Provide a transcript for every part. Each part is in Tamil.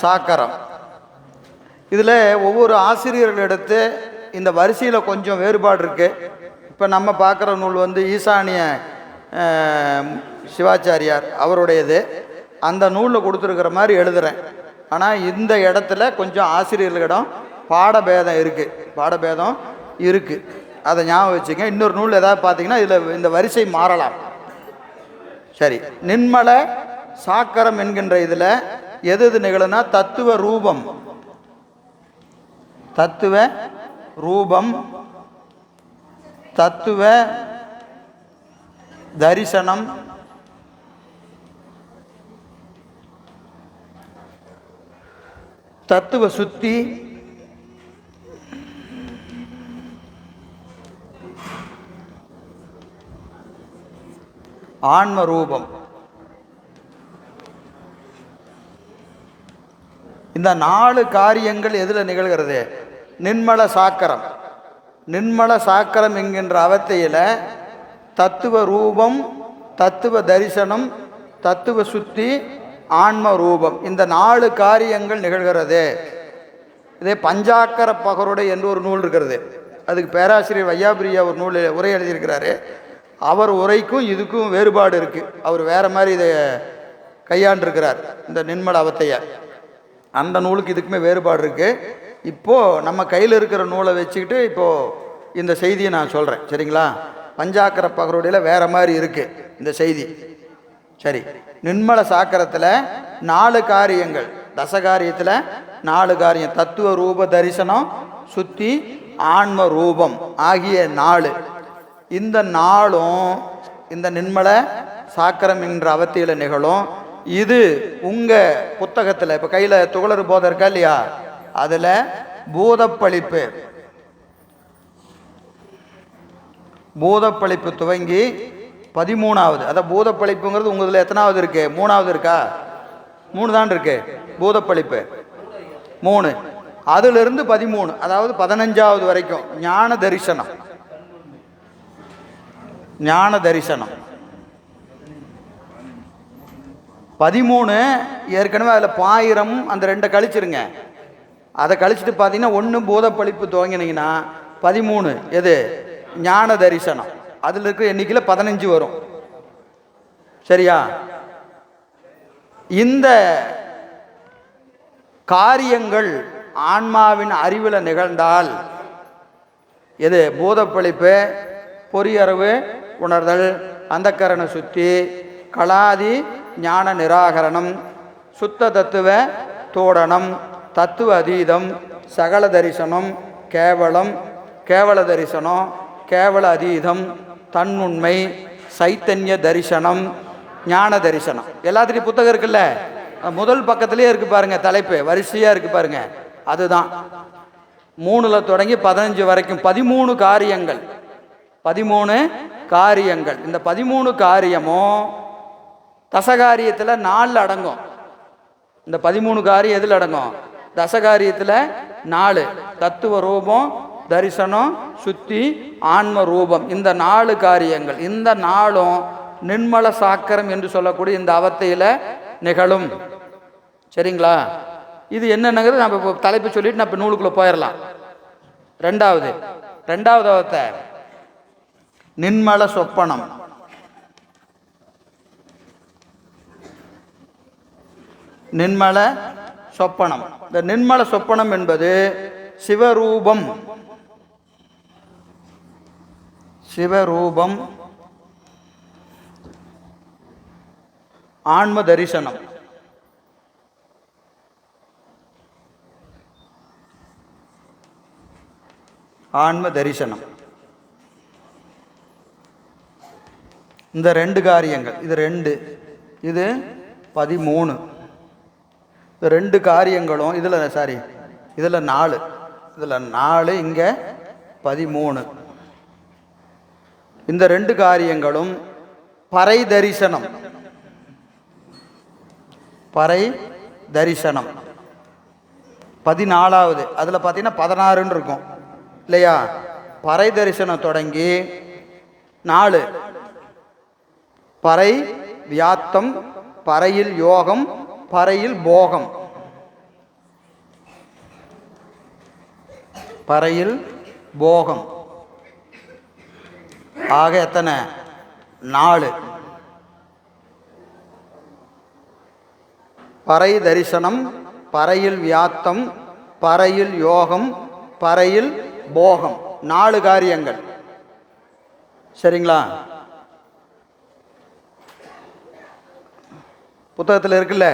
சாக்கரம். இதில் ஒவ்வொரு ஆசிரியர்களிடத்து இந்த வரிசையில் கொஞ்சம் வேறுபாடு இருக்குது. இப்போ நம்ம பார்க்குற நூல் வந்து ஈசானிய சிவாச்சாரியார் அவருடையது. அந்த நூலில் கொடுத்துருக்கிற மாதிரி எழுதுகிறேன். ஆனால் இந்த இடத்துல கொஞ்சம் ஆசிரியர்களிடம் பாடபேதம் இருக்குது. அதை ஞாபகம் வச்சுங்க. இன்னொரு நூல் ஏதாவது பார்த்தீங்கன்னா இதில் இந்த வரிசை மாறலாம். சரி, நின்மல சாக்கரம் என்கின்ற இதில் எது நிகழும்னா தத்துவ ரூபம், தத்துவ தரிசனம், தத்துவ சுத்தி, ஆன்ம ரூபம். இந்த 4 காரியங்கள் எதில் நிகழ்கிறது? நின்மல சாக்கரம் என்கின்ற அவத்தையில் தத்துவ ரூபம், தத்துவ தரிசனம், தத்துவ சுத்தி, ஆன்ம ரூபம், இந்த 4 காரியங்கள் நிகழ்கிறது. இதே பஞ்சாக்கர பகருடை என்று ஒரு நூல் இருக்கிறது. அதுக்கு பேராசிரியர் வையாபிரியா ஒரு நூல் உரை எழுதியிருக்கிறாரு. அவர் உரைக்கும் இதுக்கும் வேறுபாடு இருக்குது. அவர் வேறு மாதிரி இதை கையாண்டிருக்கிறார், இந்த நின்மல அவத்தையை. அந்த நூலுக்கு இதுக்குமே வேறுபாடு இருக்குது. இப்போது நம்ம கையில் இருக்கிற நூலை வச்சுக்கிட்டு இப்போது இந்த செய்தியை நான் சொல்கிறேன். சரிங்களா? பஞ்சாக்கர பகருடையில் வேறு மாதிரி இருக்குது இந்த செய்தி. சரி, நின்மல சாக்கரத்தில் 4 காரியங்கள், தசகாரியத்தில் 4 காரியம், தத்துவ ரூப தரிசனம், சுத்தி, ஆன்ம ரூபம் ஆகிய 4. இந்த 4ம் இந்த நின்மல சாக்கரம் என்ற அவத்தியில் நிகழும். இது உங்கள் புத்தகத்தில் இப்போ கையில் துகளறு போதை இருக்கா இல்லையா? அதில் பூதப்பளிப்பு துவங்கி 13வது, அதான் பூதப்பளிப்புங்கிறது உங்கள் இதில் எத்தனாவது இருக்கு? 3வது இருக்கா? 3 தான் இருக்கு பூதப்பளிப்பு, 3. அதிலிருந்து 13, அதாவது 15வது வரைக்கும் ஞான தரிசனம். 13 ஏற்கனவே அதில் பாயிரம், அந்த 2 கழிச்சிருங்க. அதை கழிச்சுட்டு பார்த்தீங்கன்னா 1 பூதப்பளிப்பு துவங்கினீங்கன்னா 13 எது? ஞான தரிசனம். அதில் இருக்கிற எண்ணிக்கையில் 15 வரும். சரியா? இந்த காரியங்கள் ஆன்மாவின் அறிவில் நிகழ்ந்தால் எது? பூதப்பளிப்பு, பொறியறவு உணர்தல், அந்தக்கரண சுத்தி, கலாதி ஞான நிராகரணம், சுத்த தத்துவ தோடனம், தத்துவ அதீதம், சகல தரிசனம், கேவல தரிசனம், கேவல அதீதம், தன்னுண்மை, சைத்தன்ய தரிசனம், ஞான தரிசனம். எல்லாத்துலேயும் புத்தகம் இருக்குல்ல, முதல் பக்கத்துலேயே இருக்குது பாருங்க, தலைப்பு வரிசையாக இருக்குது பாருங்க. அதுதான் 3ல் தொடங்கி 15 வரைக்கும் 13 காரியங்கள். 13 காரியங்கள். இந்த 13 காரியமும் தசகாரியத்தில் 4 அடங்கும். இந்த 13 காரியம் எதில் அடங்கும்? தசகாரியத்தில் 4. தத்துவ ரூபம், தரிசனம், சுத்தி, ஆன்ம ரூபம், இந்த 4 காரியங்கள். இந்த 4ம் நின்மல சாக்கரம் என்று சொல்லக்கூடிய இந்த அவத்தையில் நிகழும். சரிங்களா? இது என்னங்கிறது நம்ம இப்போ தலைப்பு சொல்லிட்டு நம்ம நூலுக்குள்ளே போயிடலாம். ரெண்டாவது அவத்தை நின்மல சொப்பனம். நின்மல சொப்பனம். இந்த நின்மல சொப்பனம் என்பது சிவரூபம், ஆன்ம தரிசனம். இந்த 2 காரியங்கள், இது 2, இது 13. இந்த 2 காரியங்களும் இதில் 4, இங்கே 13. இந்த 2 காரியங்களும் பறை தரிசனம். 14வது, அதில் பார்த்தீங்கன்னா 16ன்னு இருக்கும் இல்லையா? பறை தரிசனம் தொடங்கி 4, பறை வியாத்தம், பறையில் யோகம், பறையில் போகம். பறையில் போகம். ஆக எத்தனை? 4. பறை தரிசனம், பறையில் வியாத்தம், பறையில் யோகம், பறையில் போகம். 4 காரியங்கள். சரிங்களா? புத்தகத்தில் இருக்குல்ல?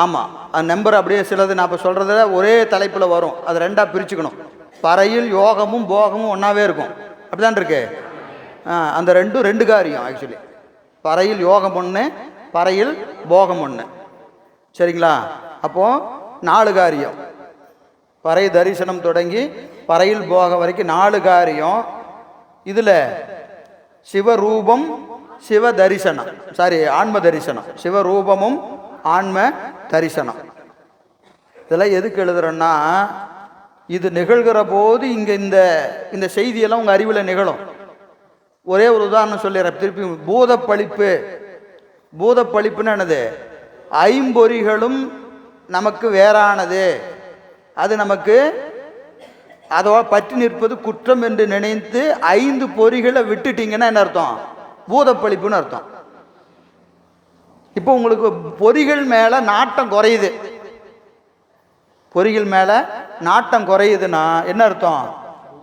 ஆமாம், அந்த நம்பர் அப்படியே சிலது நான் இப்போ சொல்கிறத ஒரே தலைப்பில் வரும், அது 2ஆக பிரிச்சுக்கணும். பறையில் யோகமும் போகமும் ஒன்றாவே இருக்கும். அப்படி தான் இருக்கு. அந்த 2 காரியம். ஆக்சுவலி பறையில் யோகம் ஒன்று, பறையில் போகம் ஒன்று. சரிங்களா? அப்போது 4 காரியம். பறை தரிசனம் தொடங்கி பறையில் போகம் வரைக்கும் 4 காரியம். இதில் சிவரூபம், சிவ தரிசனம், ஆன்ம தரிசனம். சிவரூபமும் ஆன்ம தரிசனம். இதெல்லாம் எதுக்கு எழுதுறேன்னா, இது நிகழ்கிற போது இங்கே இந்த செய்தியெல்லாம் உங்கள் அறிவில் நிகழும். ஒரே ஒரு உதாரணம் சொல்லிடுறேன் திருப்பி. பூதப்பழிப்பு. பூதப்பழிப்புன்னு என்னது? ஐம்பொறிகளும் நமக்கு வேறானது. அது நமக்கு அதோட பற்றி நிற்பது குற்றம் என்று நினைத்து 5 பொறிகளை விட்டுட்டீங்கன்னா என்ன அர்த்தம்? பூதப்பழிப்புன்னு அர்த்தம். இப்போ உங்களுக்கு பொறிகள் மேலே நாட்டம் குறையுது. பொறிகள் மேலே நாட்டம் குறையுதுன்னா என்ன அர்த்தம்?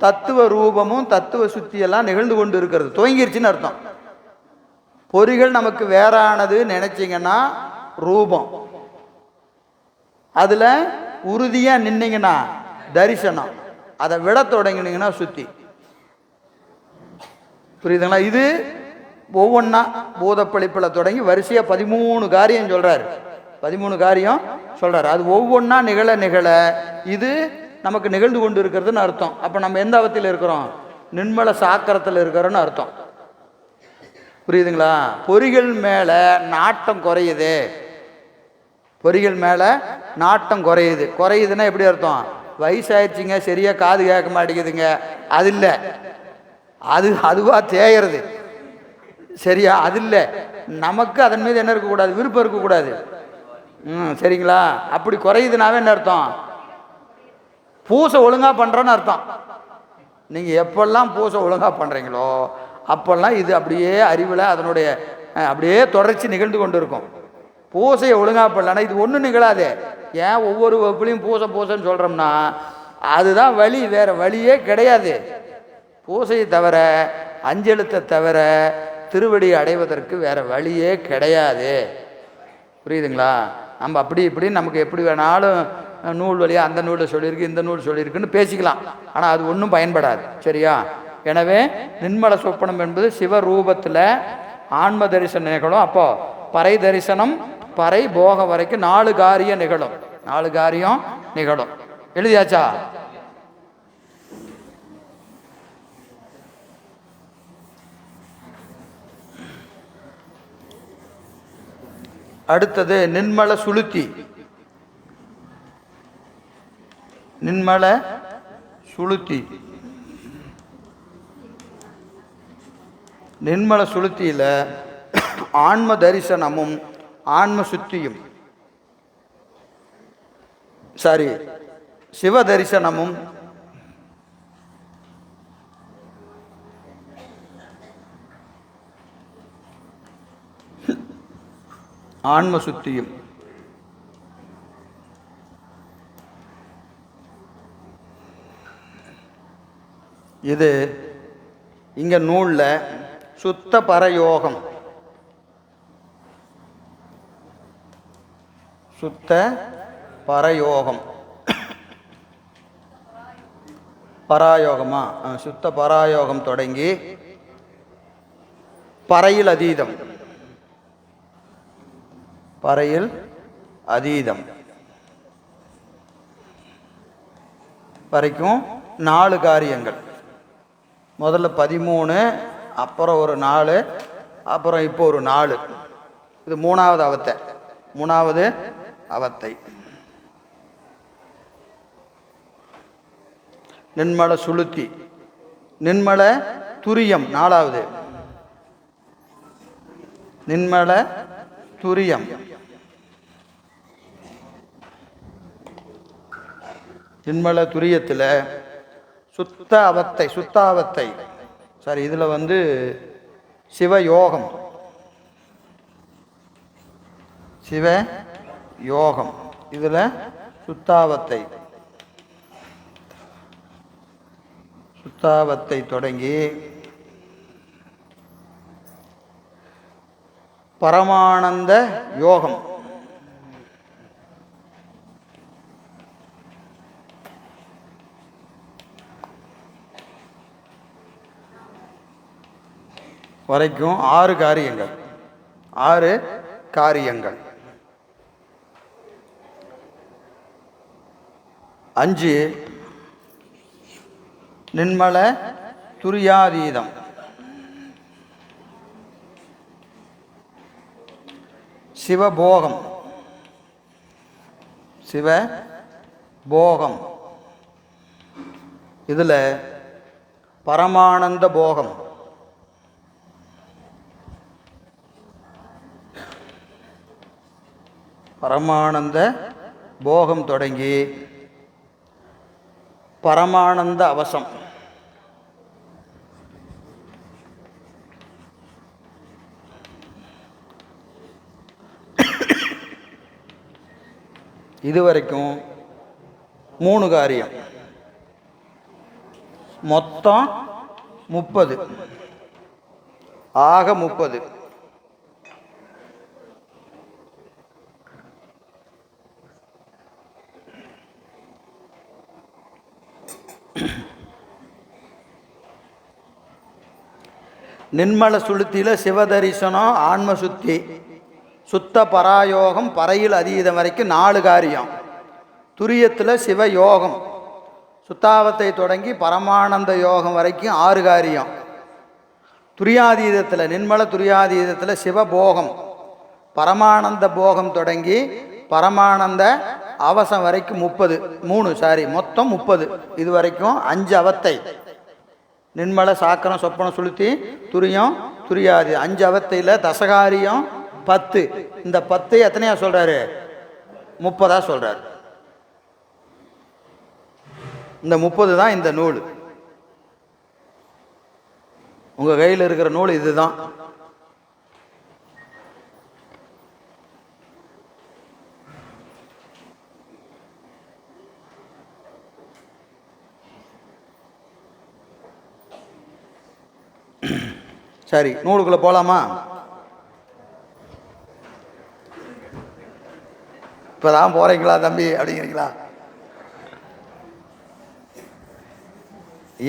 தத்துவ ரூபமும் தத்துவ சுத்தியெல்லாம் நிகழ்ந்து கொண்டு இருக்கிறது துவங்கிருச்சுன்னு அர்த்தம். பொறிகள் நமக்கு வேறானது நினைச்சிங்கன்னா ரூபம், அதில் உறுதியாக நின்னீங்கன்னா தரிசனம், அதை விட தொடங்கினீங்கன்னா சுத்தி. புரியுதுங்களா? இது ஒவ்வொன்றா பூதப்பழிப்பில் தொடங்கி வரிசையாக 13 காரியம் சொல்கிறார். 13 காரியம் சொல்கிறார். அது ஒவ்வொன்றா நிகழ நிகழ இது நமக்கு நிகழ்ந்து கொண்டு இருக்கிறதுன்னு அர்த்தம். அப்போ நம்ம எந்த அவத்தில் இருக்கிறோம்? நின்மல சாக்கரத்தில் இருக்கிறோன்னு அர்த்தம். புரியுதுங்களா? பொறிகள் மேலே நாட்டம் குறையுது. பொறிகள் மேலே நாட்டம் குறையுது. குறையுதுன்னா எப்படி அர்த்தம்? வயசாயிடுச்சிங்க, சரியாக காது கேட்க மாட்டேங்குதுங்க, அது இல்லை. அதுவாக தேயறது. சரியா? அது இல்லை. நமக்கு அதன் மீது என்ன இருக்கக்கூடாது? விருப்பம் இருக்கக்கூடாது. சரிங்களா? அப்படி குறையுதுனாவே என்ன அர்த்தம்? பூசை ஒழுங்காக பண்ணுறோன்னு அர்த்தம். நீங்கள் எப்பெல்லாம் பூசை ஒழுங்காக பண்ணுறீங்களோ அப்போல்லாம் இது அப்படியே அறிவில் அதனுடைய அப்படியே தொடர்ச்சி நிகழ்ந்து கொண்டு இருக்கும். பூசையை ஒழுங்காக பண்ணலன்னா இது ஒன்றும் நிகழாது. ஏன் ஒவ்வொரு வகுப்புலையும் பூசைன்னு சொல்கிறோம்னா அதுதான் வழி, வேறு வழியே கிடையாது. பூசையை தவிர, அஞ்செழுத்தை தவிர திருவடியை அடைவதற்கு வேறு வழியே கிடையாது. புரியுதுங்களா? நம்ம அப்படி இப்படி நமக்கு எப்படி வேணாலும் நூல் வழியாக அந்த நூலில் சொல்லியிருக்கு, இந்த நூல் சொல்லியிருக்குன்னு பேசிக்கலாம். ஆனால் அது ஒன்றும் பயன்படாது. சரியா? எனவே நின்மல சொப்பனம் என்பது சிவரூபத்தில் ஆன்ம தரிசனம் நிகழும். அப்போ பறை தரிசனம், பறை போகம் வரைக்கும் 4 காரியம் நிகழும். 4 காரியம் நிகழும். எழுதியாச்சா? அடுத்தது நின்மல சுளுத்தி. நின்மல சுளுத்தி. நின்மல சுளுத்தியில் ஆன்ம தரிசனமும் ஆன்ம சுத்தியும், சிவ தரிசனமும் ஆன்ம சுத்தியும். இது இங்க நூல்ல சுத்த பரயோகம், சுத்த பரயோகம், பராயோகமா? சுத்த பராயோகம் தொடங்கி பறையில் அதீதம், பறையில் அதீதம் வரைக்கும் 4 காரியங்கள். முதல்ல 13, அப்புறம் ஒரு 4, அப்புறம் இப்போ ஒரு 4. இது 3வது அவத்தை. 3வது அவத்தை நின்மல சுளுத்தி. நின்மல துரியம் 4வது. நின்மல துரியம் நின்மல துரியத்தில் சுத்தாவத்தை சாரி, இதில் வந்து சிவயோகம் இதில் சுத்தாவத்தை தொடங்கி பரமானந்த யோகம் வரைக்கும் 6 காரியங்கள் 5 நின்மல துரியாதீதம், சிவபோகம் இதில் பரமானந்த போகம், தொடங்கி பரமானந்த அவசம், இதுவரைக்கும் 3 காரியம், மொத்தம் 30, ஆக 30. நின்மல சுளுத்தியில் சிவதரிசனம், ஆன்ம சுத்தி, சுத்த பராயோகம், பறையில் அதீதம் வரைக்கும் 4 காரியம். துரியத்தில் சிவயோகம், சுத்தாவத்தை தொடங்கி பரமானந்த யோகம் வரைக்கும் 6 காரியம். துரியாதீதத்தில் நின்மல துரியாதீதத்தில் சிவபோகம், பரமானந்த போகம் தொடங்கி பரமானந்த அவசம் வரைக்கும் 30, மொத்தம் 30. இது வரைக்கும் 5 அவத்தை, நின்மல சாக்கரம் சொப்பனம் சுளுத்தி துரியம் துரியாதி 5 அவத்தையில் தசகாரியம் 10. இந்த 10 எத்தனையா சொல்றாரு? 30 சொல்றாரு. இந்த 30 தான் இந்த நூல். உங்க கையில் இருக்கிற நூல் இதுதான். சரி, நூலுக்குள்ள போலாமா? இப்பதான் போறீங்களா தம்பி அப்படிங்கிறீங்களா?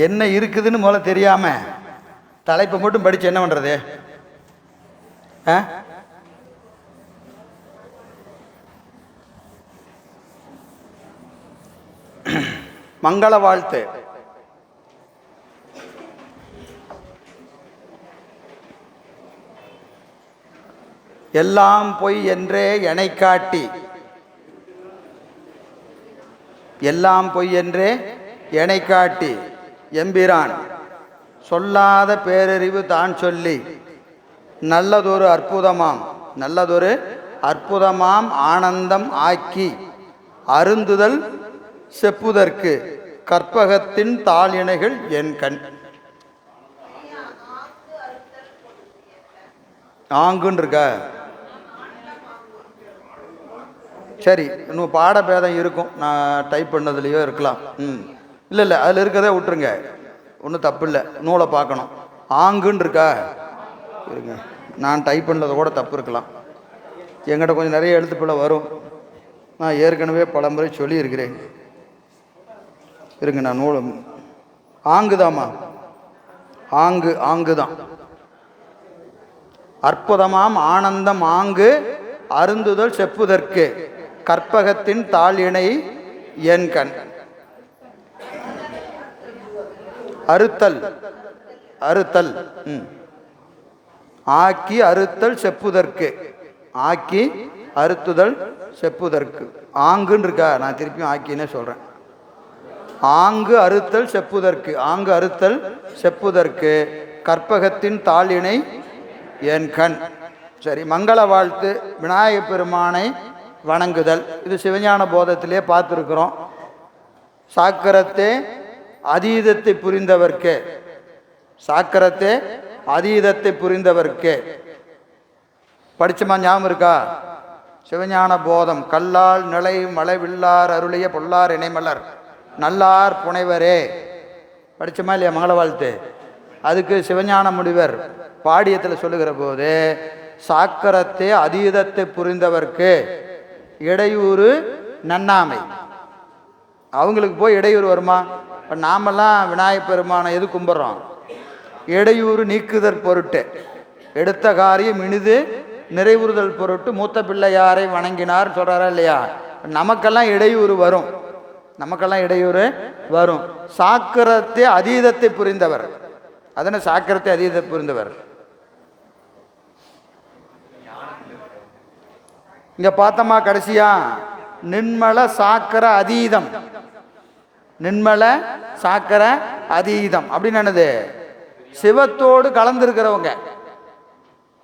என்ன இருக்குதுன்னு முதல்ல தெரியாம தலைப்பை மட்டும் படிச்சு என்ன பண்றது? மங்கள வாழ்த்து. எல்லாம் பொய் என்றே எனை காட்டி, எல்லாம் பொய் என்றே எனை காட்டி எம்பிரான் சொல்லாத பேரறிவு தான் சொல்லி நல்லதொரு அற்புதமாம் ஆனந்தம் ஆக்கி அருந்துதல் செப்புதற்கு கற்பகத்தின் தாளிணைகள் என் கண். ஆங்குன்னு இருக்க. சரி, இன்னும் பாடபேதம் இருக்கும், நான் டைப் பண்ணதுலேயோ இருக்கலாம். இல்லை அதில் இருக்கிறதே விட்டுருங்க, ஒன்றும் தப்பு இல்லை. நூலை பார்க்கணும். ஆங்குன்னு இருக்கா? இருங்க, நான் டைப் பண்ணது கூட தப்பு இருக்கலாம். எங்கிட்ட கொஞ்சம் நிறைய எழுத்துப்பிழை வரும், நான் ஏற்கனவே பல முறை சொல்லியிருக்கிறேன். இருங்க, நான் நூலை ஆங்குதாம்மா, ஆங்கு தான். அற்புதமாம் ஆனந்தம் ஆங்கு அருந்துதல் செப்புதற்கு கற்பகத்தின் தாளிணை என் கண். அறுத்தல் ஆக்கி அறுத்தல் செப்புதற்கு, ஆக்கி அறுத்துதல் செப்புதற்கு. ஆங்குன்னு இருக்கா? நான் திருப்பியும் ஆக்கினே சொல்றேன். ஆங்கு அறுத்தல் செப்புதற்கு கற்பகத்தின் தாளிணை என் கண். சரி, மங்கள வாழ்த்து. விநாயகப் பெருமானை வணங்குதல். இது சிவஞான போதத்திலே பார்த்துருக்குறோம். சாக்கரத்தே அதீதத்தை புரிந்தவர்க்கே, சாக்கரத்தே அதீதத்தை புரிந்தவர்க்கே. படிச்சமா ஞாபகம் இருக்கா? சிவஞான போதம் கல்லால் நிலை மலை வில்லார் அருளிய பொல்லார் இணைமலர் நல்லார் புனைவரே. படிச்சமா இல்லையா மங்கள வாழ்த்து? அதுக்கு சிவஞான முனிவர் பாடியத்தில் சொல்லுகிற போது சாக்கரத்தே அதீதத்தை புரிந்தவர்க்கு இடையூறு நன்னாமை. அவங்களுக்கு போய் இடையூறு வருமா? இப்போ நாமெல்லாம் விநாயகப் பெருமானை எது கும்பிட்றோம்? இடையூறு நீக்குதற் பொருட்டு, எடுத்த காரியம் இனிது நிறைவுறுதல் பொருட்டு மூத்த பிள்ளையாரை வணங்கினார் சொல்கிறாரா இல்லையா? நமக்கெல்லாம் இடையூறு வரும், நமக்கெல்லாம் இடையூறு வரும். சாக்கரத்தை அதீதத்தை புரிந்தவர், அதனை சாக்கரத்தை அதீதத்தை புரிந்தவர். இங்க பார்த்தோமா கடைசியா நின்மல சாக்கர அதீதம், நின்மல சாக்கர அதீதம் அப்படின்னு என்னது? சிவத்தோடு கலந்துருக்கிறவங்க.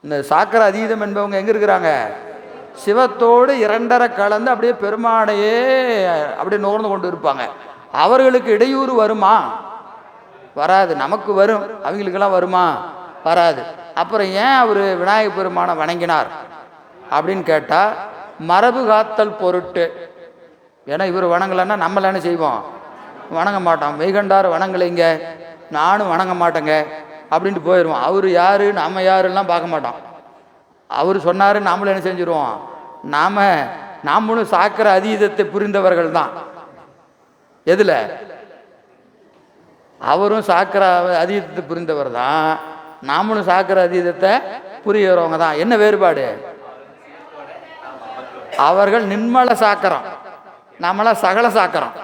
இந்த சாக்கர அதீதம் என்பவங்க எங்க இருக்கிறாங்க? சிவத்தோடு இரண்டரை கலந்து அப்படியே பெருமானையே அப்படியே நுகர்ந்து கொண்டு இருப்பாங்க. அவர்களுக்கு இடையூறு வருமா? வராது. நமக்கு வரும், அவங்களுக்கெல்லாம் வருமா? வராது. அப்புறம் ஏன் அவர் விநாயகப் பெருமானை வணங்கினார் அப்படின்னு கேட்டால் மரபு காத்தல் பொருட்டு. ஏன்னா இவர் வணங்கலைன்னா நம்மள என்ன செய்வோம்? வணங்க மாட்டோம். மெய்கண்டார் வணங்கலைங்க, நானும் வணங்க மாட்டேங்க அப்படின்ட்டு போயிடுவோம். அவர் யார் நம்ம யாருலாம் பார்க்க மாட்டோம். அவர் சொன்னார் நாமளும் என்ன செஞ்சுருவோம்? நாமளும் சாக்கர அதீதத்தை புரிந்தவர்கள் தான். எதில்? அவரும் சாக்கர அதீதத்தை புரிந்தவர் தான், நாமளும் சாக்கர அதீதத்தை புரிகிறவங்க தான். என்ன வேறுபாடு? அவர்கள் நின்மல சாக்கரம், நம்மளாம் சகல சாக்கரம்.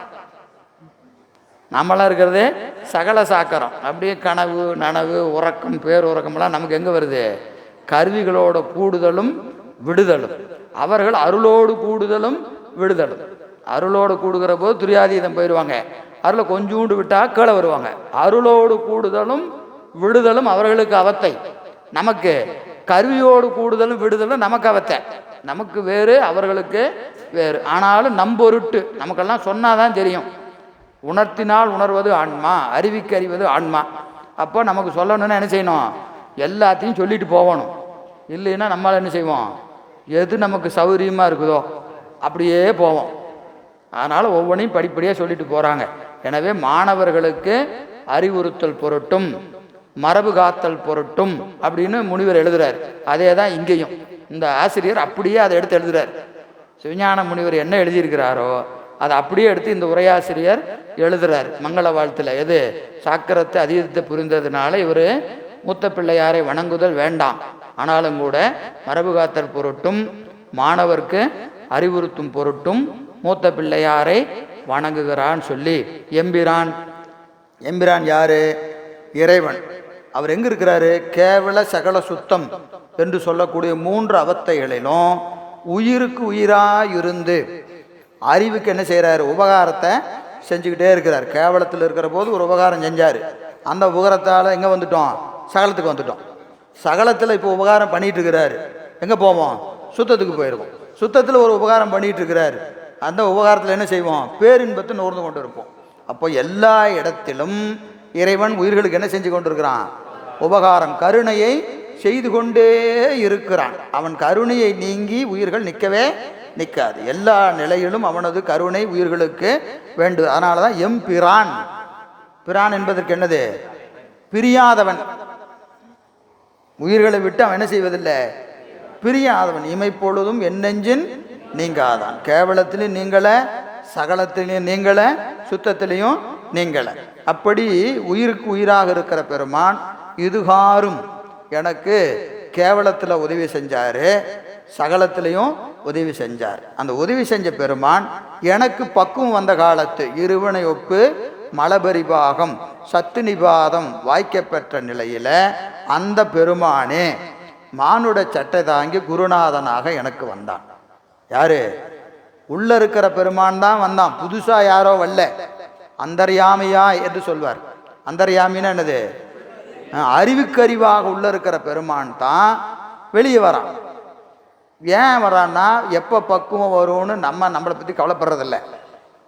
நம்மளாம் இருக்கிறது சகல சாக்கரம். அப்படியே கனவு நனவு உறக்கம் பேருறக்கம்லாம் நமக்கு எங்கே வருது? கருவிகளோட கூடுதலும் விடுதலும். அவர்கள் அருளோடு கூடுதலும் விடுதலும். அருளோடு கூடுகிற போது துரியாதீதம் போயிடுவாங்க, அருளை கொஞ்சூண்டு விட்டால் கீழே வருவாங்க. அருளோடு கூடுதலும் விடுதலும் அவர்களுக்கு அவத்தை. நமக்கு கருவியோடு கூடுதலும் விடுதலும் நமக்கு அவத்தை. நமக்கு வேறு, அவர்களுக்கு வேறு. ஆனாலும் நம்பொருட்டு நமக்கெல்லாம் சொன்னாதான் தெரியும். உணர்த்தினால் உணர்வது ஆன்மா, அறிவிக்கு அறிவது ஆன்மா. அப்போ நமக்கு சொல்லணும்னா என்ன செய்யணும்? எல்லாத்தையும் சொல்லிட்டு போகணும். இல்லைன்னா நம்மளால் என்ன செய்வோம்? எது நமக்கு சௌகரியமாக இருக்குதோ அப்படியே போவோம். அதனால் ஒவ்வொன்றையும் படிப்படியாக சொல்லிட்டு போகிறாங்க. எனவே மாணவர்களுக்கு அறிவுறுத்தல் பொருட்டும் மரபு காத்தல் பொருட்டும் அப்படின்னு முனிவர் எழுதுறார். அதே தான் இங்கேயும் இந்த ஆசிரியர் அப்படியே அதை எடுத்து எழுதுறார். சிவஞான முனிவர் என்ன எழுதியிருக்கிறாரோ அதை அப்படியே எடுத்து இந்த உரையாசிரியர் எழுதுறார் மங்கள வாழ்த்தில். எது? சாக்கரத்தை அதீதத்தை புரிந்ததுனால இவர் மூத்த பிள்ளையாரை வணங்குதல் வேண்டாம், ஆனாலும் கூட மரபு காத்தல் பொருட்டும் மாணவர்க்கு அறிவுறுத்தும் பொருட்டும் மூத்த பிள்ளையாரை வணங்குகிறான்னு சொல்லி எம்பிரான். எம்பிரான் யாரு? இறைவன். அவர் எங்க இருக்கிறாரு? கேவல சகல சுத்தம் என்று சொல்லக்கூடிய 3 அவத்தைகளிலும் உயிருக்கு உயிராயிருந்து அறிவுக்கு என்ன செய்கிறாரு? உபகாரத்தை செஞ்சுக்கிட்டே இருக்கிறார். கேவலத்தில் இருக்கிற போது ஒரு உபகாரம் செஞ்சார். அந்த உபகாரத்தால் எங்கே வந்துட்டோம்? சகலத்துக்கு வந்துட்டோம். சகலத்தில் இப்போ உபகாரம் பண்ணிட்டு இருக்கிறாரு. எங்கே போவோம்? சுத்தத்துக்கு போயிருவோம். சுத்தத்தில் ஒரு உபகாரம் பண்ணிட்டு இருக்கிறாரு. அந்த உபகாரத்தில் என்ன செய்வோம்? பேரின்பத்தை நுகர்ந்து கொண்டு இருப்போம். அப்போ எல்லா இடத்திலும் இறைவன் உயிர்களுக்கு என்ன செஞ்சு கொண்டிருக்கிறான்? உபகாரம், கருணையை செய்து கொண்டே இருக்கிறான். அவன் கருணையை நீங்கி உயிர்கள் நிற்கவே நிற்காது. எல்லா நிலையிலும் அவனது கருணை உயிர்களுக்கு வேண்டும். அதனால தான் எம்பிரான். பிரான் என்பதற்கு என்னது? பிரியாதவன். உயிர்களை விட்டு அவன் என்ன செய்வதில்லை? பிரியாதவன். இமைப்பொழுதும் என்னெஞ்சின் நீங்காதான். கேவலத்திலையும் நீங்கள, சகலத்திலையும் நீங்கள, சுத்தத்திலையும் நீங்கள. அப்படி உயிருக்கு உயிராக இருக்கிற பெருமான் இதுகாரும் எனக்கு கேவலத்தில் உதவி செஞ்சார், சகலத்திலையும் உதவி செஞ்சார். அந்த உதவி செஞ்ச பெருமான் எனக்கு பக்குவம் வந்த காலத்து இருவினை ஒப்பு மலபரிபாகம் சத்து நிபாதம் வாய்க்கப்பெற்ற நிலையில் அந்த பெருமானே மானுட சட்டை தாங்கி குருநாதனாக எனக்கு வந்தான். யாரு? உள்ள இருக்கிற பெருமான் தான் வந்தான், புதுசா யாரோ வரல. அந்தர்யாமியா என்று சொல்வார். அந்தர்யாமின்னா என்னது? அறிவுக்கறிவாக உள்ள இருக்கிற பெருமான் தான் வெளியே வரான். ஏன் வரான்னா எப்போ பக்குவம் வரும்னு நம்மளை பற்றி கவலைப்படுறதில்ல.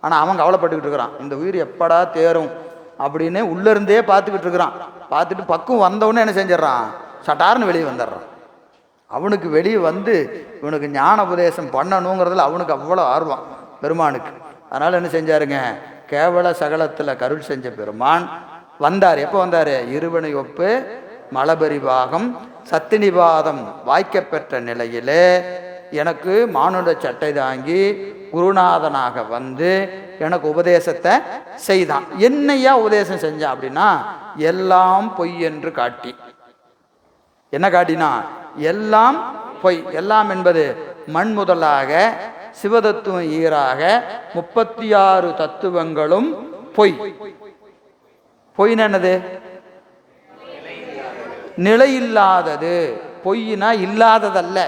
ஆனால் அவன் கவலைப்பட்டுக்கிட்டு இருக்கிறான், இந்த உயிர் எப்படா தேரும் அப்படின்னு உள்ளேருந்தே பார்த்துக்கிட்டு இருக்கிறான். பார்த்துட்டு பக்குவம் வந்தவொடனே என்ன செஞ்சிடறான், சட்டார்னு வெளியே வந்துடுறான். அவனுக்கு வெளியே வந்து இவனுக்கு ஞான உபதேசம் பண்ணணுங்கிறதுல அவனுக்கு அவ்வளோ ஆர்வம் பெருமானுக்கு. அதனால் என்ன செஞ்சாருங்க, கேவல சகலத்தில் கருள் செஞ்ச பெருமான் வந்தார். எப்போ வந்தார், இருவனை ஒப்பு மலபரிவாகம் சத்தினிவாதம் வாய்க்கப்பெற்ற நிலையிலே எனக்கு மானுட சட்டை தாங்கி குருநாதனாக வந்து எனக்கு உபதேசத்தை செய்தான். என்னையா உபதேசம் செஞ்சான் அப்படின்னா, எல்லாம் பொய் என்று காட்டி. என்ன காட்டினா, எல்லாம் பொய். எல்லாம் என்பது மண் முதலாக சிவதத்துவம் ஈராக 36 தத்துவங்களும் பொய். பொய்னா என்னது, நிலையில்லாதது. பொய்னா இல்லாததல்ல.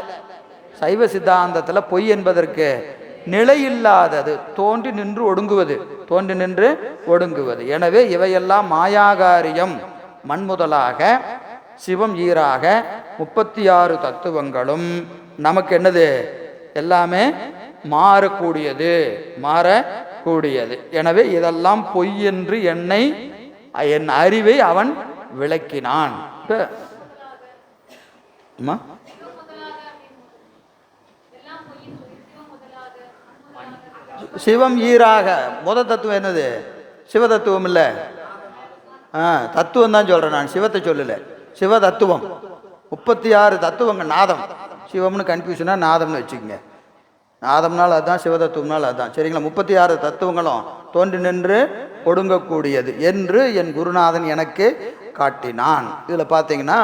சைவ சித்தாந்தத்தில் பொய் என்பதற்கு நிலையில்லாதது, தோன்றி நின்று ஒடுங்குவது, தோன்றி நின்று ஒடுங்குவது. எனவே இவையெல்லாம் மாயாகாரியம். மண் முதலாக சிவம் ஈராக 36 தத்துவங்களும் நமக்கு என்னது, எல்லாமே மாறக்கூடியது, மாறக்கூடியது. எனவே இதெல்லாம் பொய் என்று என் அறிவை அவன் விளக்கினான். சிவம் ஈராக முதல் தத்துவம் என்னது, சிவ தத்துவம் இல்லை, தத்துவம் தான் சொல்கிறேன் நான், சிவத்தை சொல்லலை. சிவ தத்துவம் 36 தத்துவங்கள். நாதம் சிவம்னு கன்ஃபியூஷனாக நாதம்னு வச்சுக்கோங்க. நாதம்னால் அதுதான், சிவதத்துவம்னால் அதுதான், சரிங்களா. 36 தத்துவங்களும் தோன்றி நின்று ஒடுங்கக்கூடியது என்று என் குருநாதன் எனக்கு காட்டினான். இதில் பார்த்தீங்கன்னா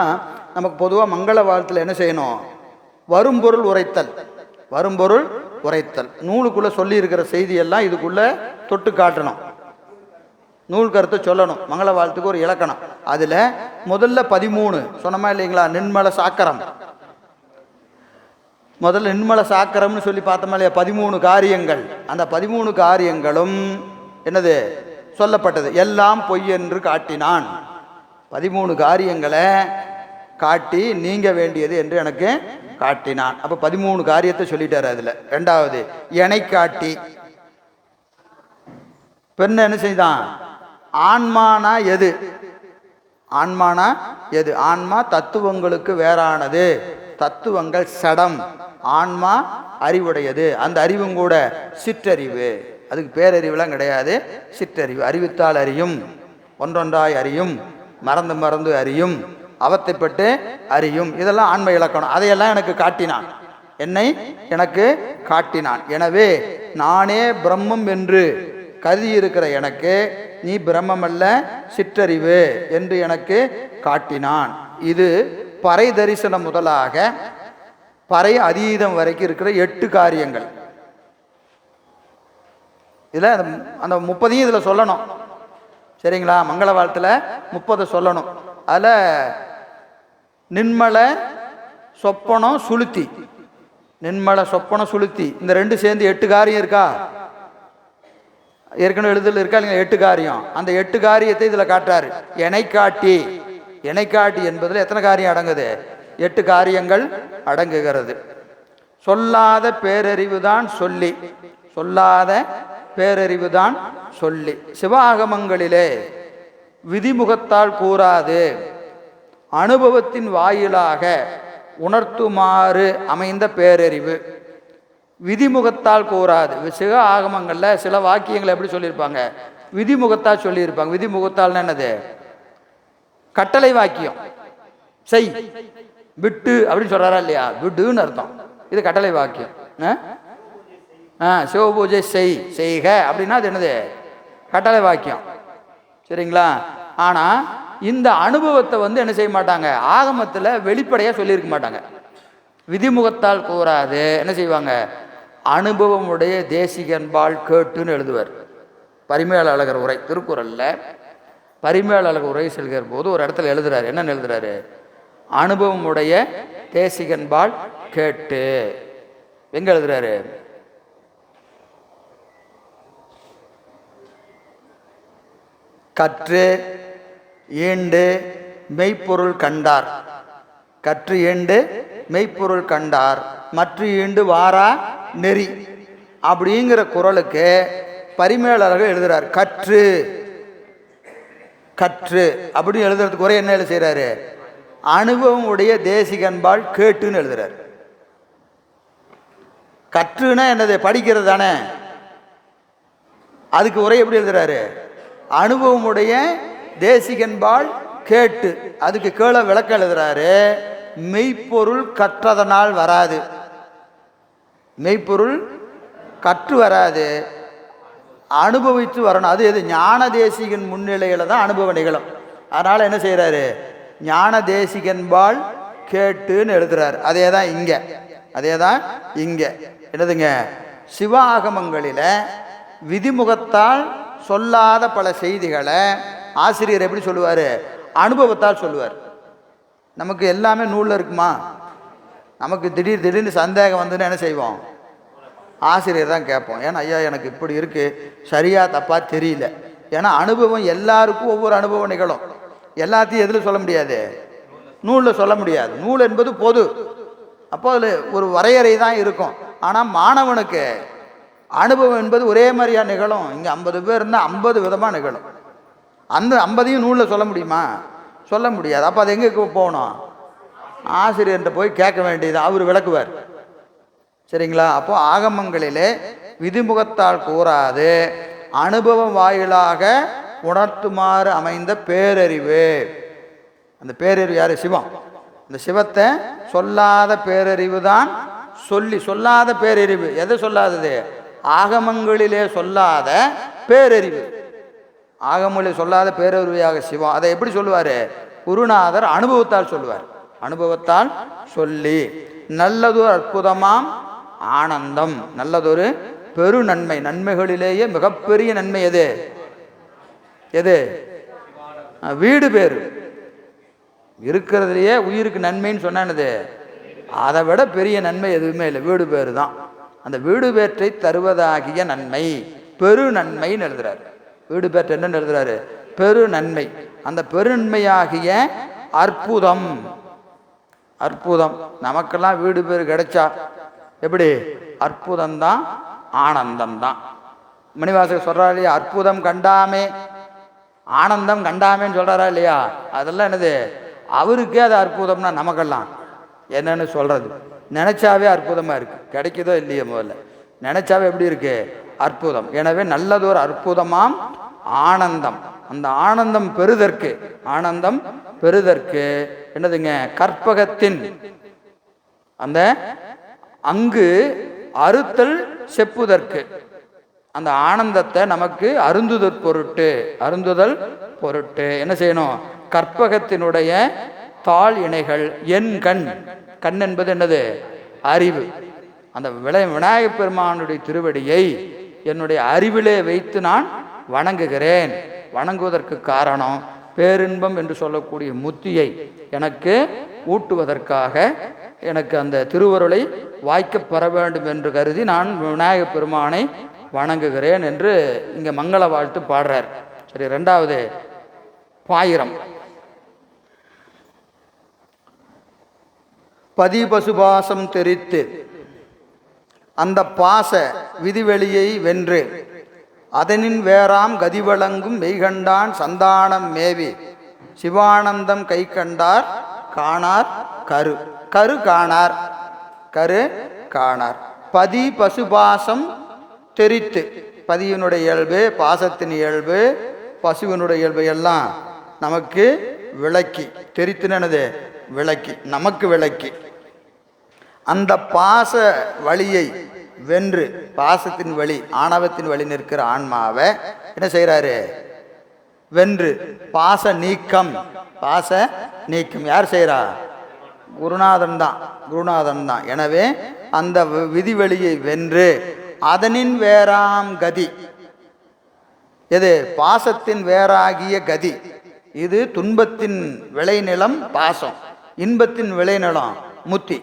நமக்கு பொதுவாக மங்கள வாழ்த்தில் என்ன செய்யணும், வரும்பொருள் உரைத்தல். வரும்பொருள் உரைத்தல் நூலுக்குள்ளே சொல்லி இருக்கிற செய்தியெல்லாம் இதுக்குள்ளே தொட்டு காட்டணும், நூல் கருத்தை சொல்லணும். மங்கள வாழ்த்துக்கு ஒரு இலக்கணம். அதில் முதல்ல 13 சொன்னமா இல்லைங்களா, நின்மல சாக்கரம். முதல்ல நின்மல சாக்கரம்னு சொல்லி பார்த்தோமா இல்லையா, 13 காரியங்கள். அந்த 13 காரியங்களும் என்னது சொல்லப்பட்டது, எல்லாம் பொய் என்று காட்டினான். 13 காரியங்களை காட்டி நீங்க வேண்டியது என்று எனக்கு காட்டினான். அப்போ 13 காரியத்தை சொல்லிட்டாரு. அதில் ரெண்டாவது எனை காட்டி. பெண்ண என்ன செய்தான், ஆன்மானா எது, ஆன்மானா எது, ஆன்மா தத்துவங்களுக்கு வேறானது, தத்துவங்கள் சடம், ஆன்மா அறிவுடையது. அந்த அறிவும் கூட சிற்றறிவு, அதுக்கு பேரறிவுலாம் கிடையாது, சிற்றறிவு. அறிவித்தால் அறியும், ஒன்றொன்றாய் அறியும், மறந்து மறந்து அறியும், அவத்தைப்பட்டு அறியும். இதெல்லாம் ஆன்ம இலக்கணம். அதையெல்லாம் எனக்கு காட்டினான், என்னை எனக்கு காட்டினான். எனவே நானே பிரம்மம் என்று கருதி இருக்கிற எனக்கு நீ பிரம்மமல்ல சிற்றறிவு என்று எனக்கு காட்டினான். இது பறை தரிசனம் முதலாக பறை அதீதம் வரைக்கும் இருக்கிற 8 காரியங்கள். இதில் அந்த 30 இதில் சொல்லணும், சரிங்களா. மங்கள வாழ்த்தில் 30 சொல்லணும். அதில் நின்மல சொப்பனம் சுளுத்தி, நின்மல சொப்பனம் சுளுத்தி இந்த 2 சேர்ந்து 8 காரியம் இருக்கா, ஏற்கனவே எழுதல் இருக்கா இல்லைங்க, 8 காரியம். அந்த 8 காரியத்தை இதில் காட்டுறாரு. எனை காட்டி, எனை காட்டி என்பதில் எத்தனை காரியம் அடங்குது, 8 காரியங்கள் அடங்குகிறது. சொல்லாத பேரறிவு தான் சொல்லி, சொல்லாத பேரறிவு தான் சொல்லி. சிவாகமங்களிலே விதிமுகத்தால் கூறாது அனுபவத்தின் வாயிலாக உணர்த்துமாறு அமைந்த பேரறிவு. விதிமுகத்தால் கூறாது. சிவ ஆகமங்களில் சில வாக்கியங்களை எப்படி சொல்லியிருப்பாங்க, விதிமுகத்தால் சொல்லியிருப்பாங்க. விதிமுகத்தால் என்னது, கட்டளை வாக்கியம். செய், விட்டு அப்படின்னு சொல்றாரா இல்லையா, விட்டுன்னு அர்த்தம். இது கட்டளை வாக்கியம். சிவ பூஜை செய்க அப்படின்னா அது என்னது, கட்டளை வாக்கியம், சரிங்களா. ஆனால் இந்த அனுபவத்தை என்ன செய்ய மாட்டாங்க, ஆகமத்தில் வெளிப்படையாக சொல்லியிருக்க மாட்டாங்க. விதிமுகத்தால் கூறாது என்ன செய்வாங்க, அனுபவமுடைய தேசிகன்பால் கேட்டுன்னு எழுதுவார். பரிமேல அழகர் உரை, திருக்குறளில் பரிமேல அழகர் உரை செல்கிற போது ஒரு இடத்துல எழுதுறாரு. என்னன்னு எழுதுறாரு, அனுபவமுடைய தேசிகன்பால் கேட்டு. எங்க எழுதுறாரு, கற்று ஈண்டு மெய்ப்பொருள் கண்டார், கற்று ஈண்டு மெய்ப்பொருள் கண்டார், மற்ற ஈண்டு வாரா நெறி அப்படிங்கிற குறளுக்கு பரிமேலழகர் எழுதுறார் கற்று கற்று அப்படின்னு எழுதுறதுக்கு ஒரே என்ன எழுத செய்கிறாரு, அனுபவம் உடைய தேசிகன்பால் கேட்டுன்னு எழுதுறாரு. கற்றுனா என்னது, படிக்கிறது தானே. அதுக்கு உரை எப்படி எழுதுறாரு, அனுபவமுடைய தேசிகன்பால் கேட்டு. அதுக்கு கீழே விளக்கம் எழுதுறாரு, மெய்ப்பொருள் கற்றதனால் வராது, மெய்ப்பொருள் கற்று வராது, அனுபவித்து வரணும். அது எது, ஞான தேசிகன் முன்னிலையில் தான் அனுபவம் நிகழும். அதனால் என்ன செய்கிறாரு, ஞான தேசிகன்பால் கேட்டுன்னு எழுதுறாரு. அதே தான் இங்கே, அதே தான் இங்கே என்னதுங்க, சிவ ஆகமங்களில் விதிமுகத்தால் சொல்லாத பல செய்திகளை ஆசிரியர் எப்படி சொல்லுவார், அனுபவத்தால் சொல்லுவார். நமக்கு எல்லாமே நூலில் இருக்குமா, நமக்கு திடீர்னு சந்தேகம் வந்துன்னு என்ன செய்வோம், ஆசிரியர் தான் கேட்போம். ஏன்னா ஐயா எனக்கு இப்படி இருக்குது, சரியாக தப்பாக தெரியல. ஏன்னா அனுபவம் எல்லாருக்கும் ஒவ்வொரு அனுபவம் நிகழும். எல்லாத்தையும் எதில் சொல்ல முடியாது, நூலில் சொல்ல முடியாது. நூல் என்பது பொது, அப்போ அதில் ஒரு வரையறை தான் இருக்கும். ஆனால் மாணவனுக்கு அனுபவம் என்பது ஒரே மாதிரியாக நிகழும். இங்கே 50 பேர் இருந்தால் 50 விதமாக நிகழும். அந்த 50ஐயும் நூலில் சொல்ல முடியுமா, சொல்ல முடியாது. அப்போ அது எங்கே போகணும், ஆசிரியர்கிட்ட போய் கேட்க வேண்டியது, அவர் விளக்குவார். சரிங்களா. அப்போ ஆகமங்களிலே விதிமுகத்தால் கூறாது அனுபவம் வாயிலாக உணர்த்துமாறு அமைந்த பேரறிவு. அந்த பேரறிவு யார், சிவம். அந்த சிவத்தை சொல்லாத பேரறிவு தான் சொல்லாத பேரறிவு. எதை சொல்லாதது, ஆகமங்களிலே சொல்லாத பேரறிவு. ஆகமங்களில் சொல்லாத பேரறிவையாக சிவம். அதை எப்படி சொல்லுவார், குருநாதர் அனுபவத்தால் சொல்லுவார். அனுபவத்தால் சொல்லி நல்லதொரு அற்புதமாம் ஆனந்தம், நல்லதொரு பெரு நன்மை, நன்மைகளிலேயே மிகப்பெரிய நன்மை எது, எது, வீடு பேரு. இருக்கிறதுலையே உயிருக்கு நன்மைன்னு சொன்னானது, அதை விட பெரிய நன்மை எதுவுமே இல்லை, வீடு பேரு தான். அந்த வீடு பேற்றை தருவதாகிய நன்மை பெரு நன்மைன்னு எழுதுறாரு. வீடு பேற்று என்னன்னு எழுதுறாரு, பெரு நன்மை. அந்த பெருநன்மையாகிய அற்புதம், அற்புதம் நமக்கெல்லாம் வீடு பேர் கிடைச்சா எப்படி, அற்புதம்தான், ஆனந்தம்தான். மணிவாசகர் சொல்கிறா இல்லையா, அற்புதம் கண்டாமே ஆனந்தம் கண்டாமேன்னு சொல்கிறாரா இல்லையா. அதெல்லாம் என்னது, அவருக்கே அது அற்புதம்னா நமக்கெல்லாம் என்னன்னு சொல்கிறது. நினச்சாவே அற்புதமாக இருக்குது, கிடைக்குதோ இல்லையோ, முதல்ல நினச்சாவே எப்படி இருக்குது, அற்புதம். எனவே நல்லதொரு அற்புதமாம் ஆனந்தம். அந்த ஆனந்தம் பெறுதற்கு, ஆனந்தம் பெறுதற்கு என்னதுங்க, கற்பகத்தின் அந்த அங்கு அறுத்தல் செப்புதற்கு, அந்த ஆனந்தத்தை நமக்கு அருந்துதல் பொருட்டு, அருந்துதல் பொருட்டு என்ன செய்யணும், கற்பகத்தினுடைய தாழ் இணைகள் என் கண், கண் என்பது என்னது, அறிவு. அந்த விநாயகப் பெருமானுடைய திருவடியை என்னுடைய அறிவிலே வைத்து நான் வணங்குகிறேன். வணங்குவதற்கு காரணம் பேரின்பம் என்று சொல்லக்கூடிய முத்தியை எனக்கு ஊட்டுவதற்காக, எனக்கு அந்த திருவருளை வாய்க்கப்பெற வேண்டும் என்று கருதி நான் விநாயகப் பெருமானை வணங்குகிறேன் என்று இங்கே மங்கள வாழ்த்து பாடுறார். சரி, ரெண்டாவது பாயிரம். பதிபசுபாசம் தெரித்து அந்த பாச விதிவெளியை வென்று அதனின் வேறாம் கதிவழங்கும் மெய்கண்டான் சந்தானம் மேவி சிவானந்தம் கை கண்டார் காணார் கரு, கரு காணார், கரு காணார். பதி பசுபாசம் தெரித்து, பதியினுடைய இயல்பு, பாசத்தின் இயல்பு, பசுவினுடைய இயல்பு எல்லாம் நமக்கு விளக்கி, தெரித்துனது விளக்கி, நமக்கு விளக்கி அந்த பாச வழியை வென்று, பாசத்தின் வழி, ஆணவத்தின் வழி நிற்கிற ஆன்மாவை என்ன செய்கிறாரு, வென்று பாச நீக்கம், பாச நீக்கம் யார் செய்கிறா, குருநாதன் தான், குருநாதன் தான். எனவே அந்த விதிவெளியை வென்று அதனின் வேறாம் கதி, எது, பாசத்தின் வேறாகிய கதி. இது துன்பத்தின் விளைநிலம் பாசம், இன்பத்தின் விளைநிலம் முத்தி.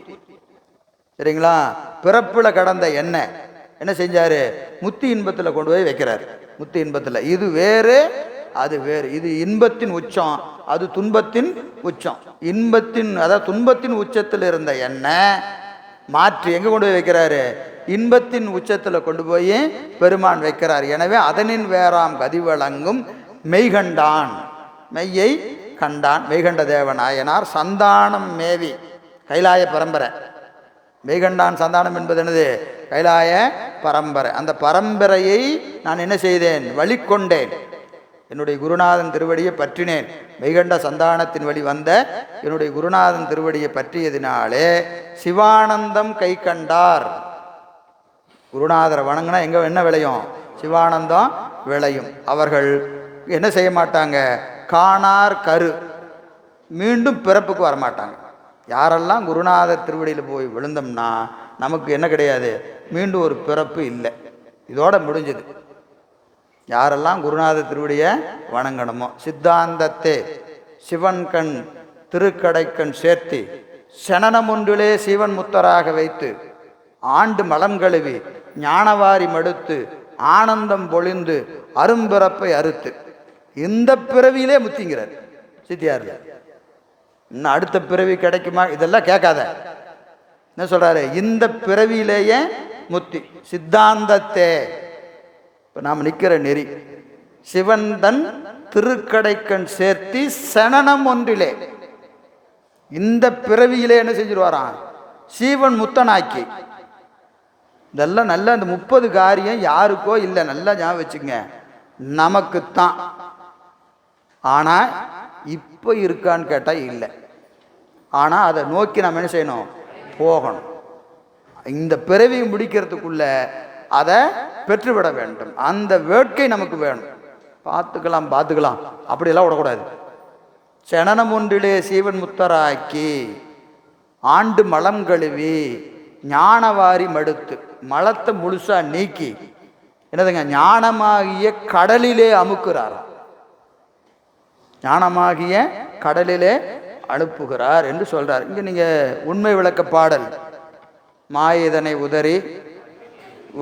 சரிங்களா. பிறப்பில் கடந்த எண்ணெய் என்ன செஞ்சாரு, முத்தி இன்பத்தில் கொண்டு போய் வைக்கிறார். முத்தி இன்பத்தில் இது வேறு, அது வேறு. இது இன்பத்தின் உச்சம், அது துன்பத்தின் உச்சம். இன்பத்தின், அதாவது துன்பத்தின் உச்சத்தில் இருந்த எண்ணெய் மாற்றி எங்கே கொண்டு போய் வைக்கிறாரு, இன்பத்தின் உச்சத்தில் கொண்டு போய் பெருமான் வைக்கிறார். எனவே அதனின் வேறாம் கதி வழங்கும் மெய்கண்டான், மெய்யை கண்டான். மெய்கண்ட தேவநாயனார் சந்தானம் மேவி, கைலாய பரம்பரை. மெய்கண்டான் சந்தானம் என்பது என்னது? கைலாய பரம்பரை. அந்த பரம்பரையை நான் என்ன செய்தேன்? வழிகொண்டேன். என்னுடைய குருநாதன் திருவடியை பற்றினேன். மெய்கண்ட சந்தானத்தின் வழி வந்த என்னுடைய குருநாதன் திருவடியை பற்றியதினாலே சிவானந்தம் கை கண்டார். குருநாதரை வணங்கினா எங்க என்ன விளையும்? சிவானந்தம் விளையும். அவர்கள் என்ன செய்ய மாட்டாங்க? காணார் கரு, மீண்டும் பிறப்புக்கு வரமாட்டாங்க. யாரெல்லாம் குருநாதர் திருவடியில் போய் விழுந்தோம்னா நமக்கு என்ன கிடையாது? மீண்டும் ஒரு பிறப்பு இல்லை. இதோட முடிஞ்சது. யாரெல்லாம் குருநாதர் திருவடியை வணங்கணுமோ. சித்தாந்தத்தே சிவன் கண் திருக்கடைக்கண் சேர்த்தி சனனம் ஒன்றிலே சீவன் முத்தராக வைத்து ஆண்டு மலம் கழுவி ஞானவாரி மடுத்து ஆனந்தம் பொழிந்து அரும்பிறப்பை அறுத்து, இந்த பிறவியிலே முத்திங்கிறார் சித்தியார். இன்னும் அடுத்த பிறவி கிடைக்குமா? இதெல்லாம் கேட்காத. என்ன சொல்றாரு? இந்த பிறவியிலேயே முத்தி. சித்தாந்தத்தே இப்போ நாம் நிற்கிற நெறி சிவந்தன் திருக்கடைக்கண் சேர்த்தி சனனம் ஒன்றிலே, இந்த பிறவியிலே என்ன செஞ்சிருவாராம்? சீவன் முத்தனாக்கி. இதெல்லாம் நல்ல அந்த 30 காரியம் யாருக்கோ இல்லை, நல்லா ஞாபகம் வச்சுங்க, நமக்குத்தான். ஆனால் இப்போ இருக்கான்னு கேட்டால் இல்லை. ஆனால் அதை நோக்கி நம்ம என்ன செய்யணும்? போகணும். இந்த பிறவியை முடிக்கிறதுக்குள்ள அதை பெற்றுவிட வேண்டும். அந்த வேட்கை நமக்கு வேணும். பார்த்துக்கலாம் அப்படியெல்லாம் விடக்கூடாது. சனனம் ஒன்றிலே சீவன் முத்தராக்கி ஆண்டு மலம் கழுவி ஞானவாரி மடுத்து, மலத்தை முழுசா நீக்கி என்னதுங்க? ஞானமாகிய கடலிலே அமுக்குறார். ஞானமாகிய கடலிலே அனுப்புகிறார் என்று சொல்றார். இங்க நீங்க உண்மை விளக்க பாடல், மாயதனை உதறி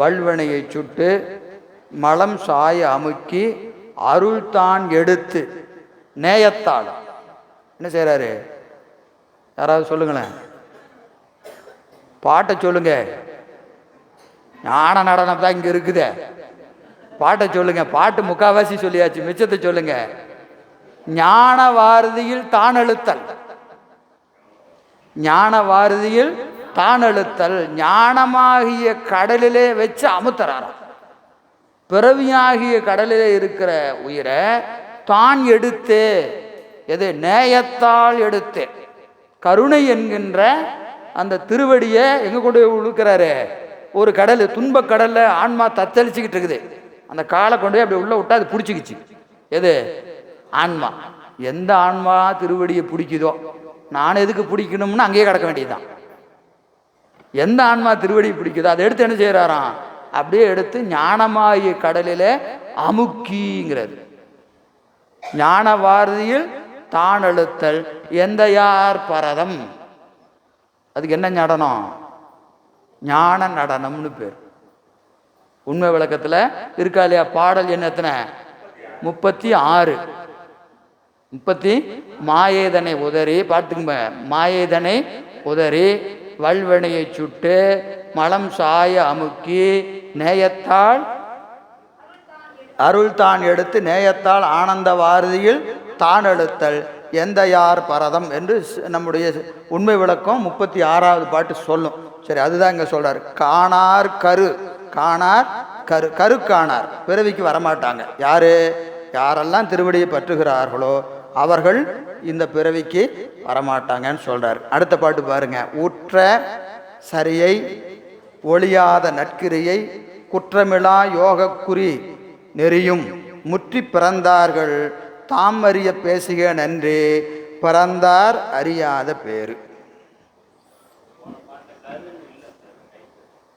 வல்வனையை சுட்டு மலம் சாய அமுக்கி அருள் தான் எடுத்து நேயத்தால் என்ன செய்யறாரு? யாராவது சொல்லுங்களேன், பாட்டை சொல்லுங்க. ஞான நடனம் தான் இங்க இருக்குது. பாட்டை சொல்லுங்க. பாட்டு முக்காவாசி சொல்லியாச்சு, மிச்சத்தை சொல்லுங்க. ஞான வாரதியில் தான் எழுத்தல், ஞான வாரதியில் தான் எழுத்தல், ஞானமாகிய கடலிலே வச்சு அமுத்தறாராம். பிறவியாகிய கடலிலே இருக்கிற உயிரை தான் எடுத்து, எது? நேயத்தால் எடுத்து. கருணை என்கின்ற அந்த திருவடியை எங்க கொண்டு போய் உழுக்கிறாரு? ஒரு கடல், துன்ப கடல்ல ஆன்மா தத்தளிச்சுக்கிட்டு இருக்குது. அந்த காலை கொண்டு போய் அப்படி உள்ள விட்டா அது பிடிச்சிக்கிச்சு. எது? ஆன்மா. எந்த ஆன்மா திருவடியை பிடிக்குதோ, நான் எதுக்கு பிடிக்கணும்னு அங்கேயே கிடக்க வேண்டியதுதான். எந்த ஆன்மா திருவடியை பிடிக்குதோ அதை எடுத்து என்ன செய்யறாராம்? அப்படியே எடுத்து ஞானமாகிய கடலிலே அமுக்கிங்கிறது. ஞான வாரதியில் தான் எழுத்தல் எந்த யார் பரதம். அதுக்கு என்ன நடனம்? ஞான நடனம்னு பேர். உண்மை விளக்கத்தில் இருக்கா இல்லையா? பாடல் என்ன எத்தனை? 36. 30 மாயேதனை உதறி, பார்த்துக்குங்க, மாயேதனை உதறி வல்வனையை சுட்டு மலம் சாய அமுக்கி நேயத்தால் அருள் தான் எடுத்து நேயத்தால் ஆனந்த வாரதியில் தான் எழுத்தல் எந்த யார் பரதம் என்று நம்முடைய உண்மை விளக்கம் 36வது பாட்டு சொல்லும். சரி, அதுதான் இங்க சொல்றாரு. காணார் கரு, காணார் கரு, கரு காணார், பிறவிக்கு வரமாட்டாங்க. யாரு? யாரெல்லாம் திருவடியை பற்றுகிறார்களோ அவர்கள் இந்த பிறவிக்கு வரமாட்டாங்கன்னு சொல்றாரு. அடுத்த பாட்டு பாருங்க. உற்ற சரியை ஒளியாத நற்கிரியை குற்றமிழா யோகக்குறி நெறியும் முற்றி பிறந்தார்கள் தாம் அறிய பேசுக நன்றே பிறந்தார் அறியாத பேரு.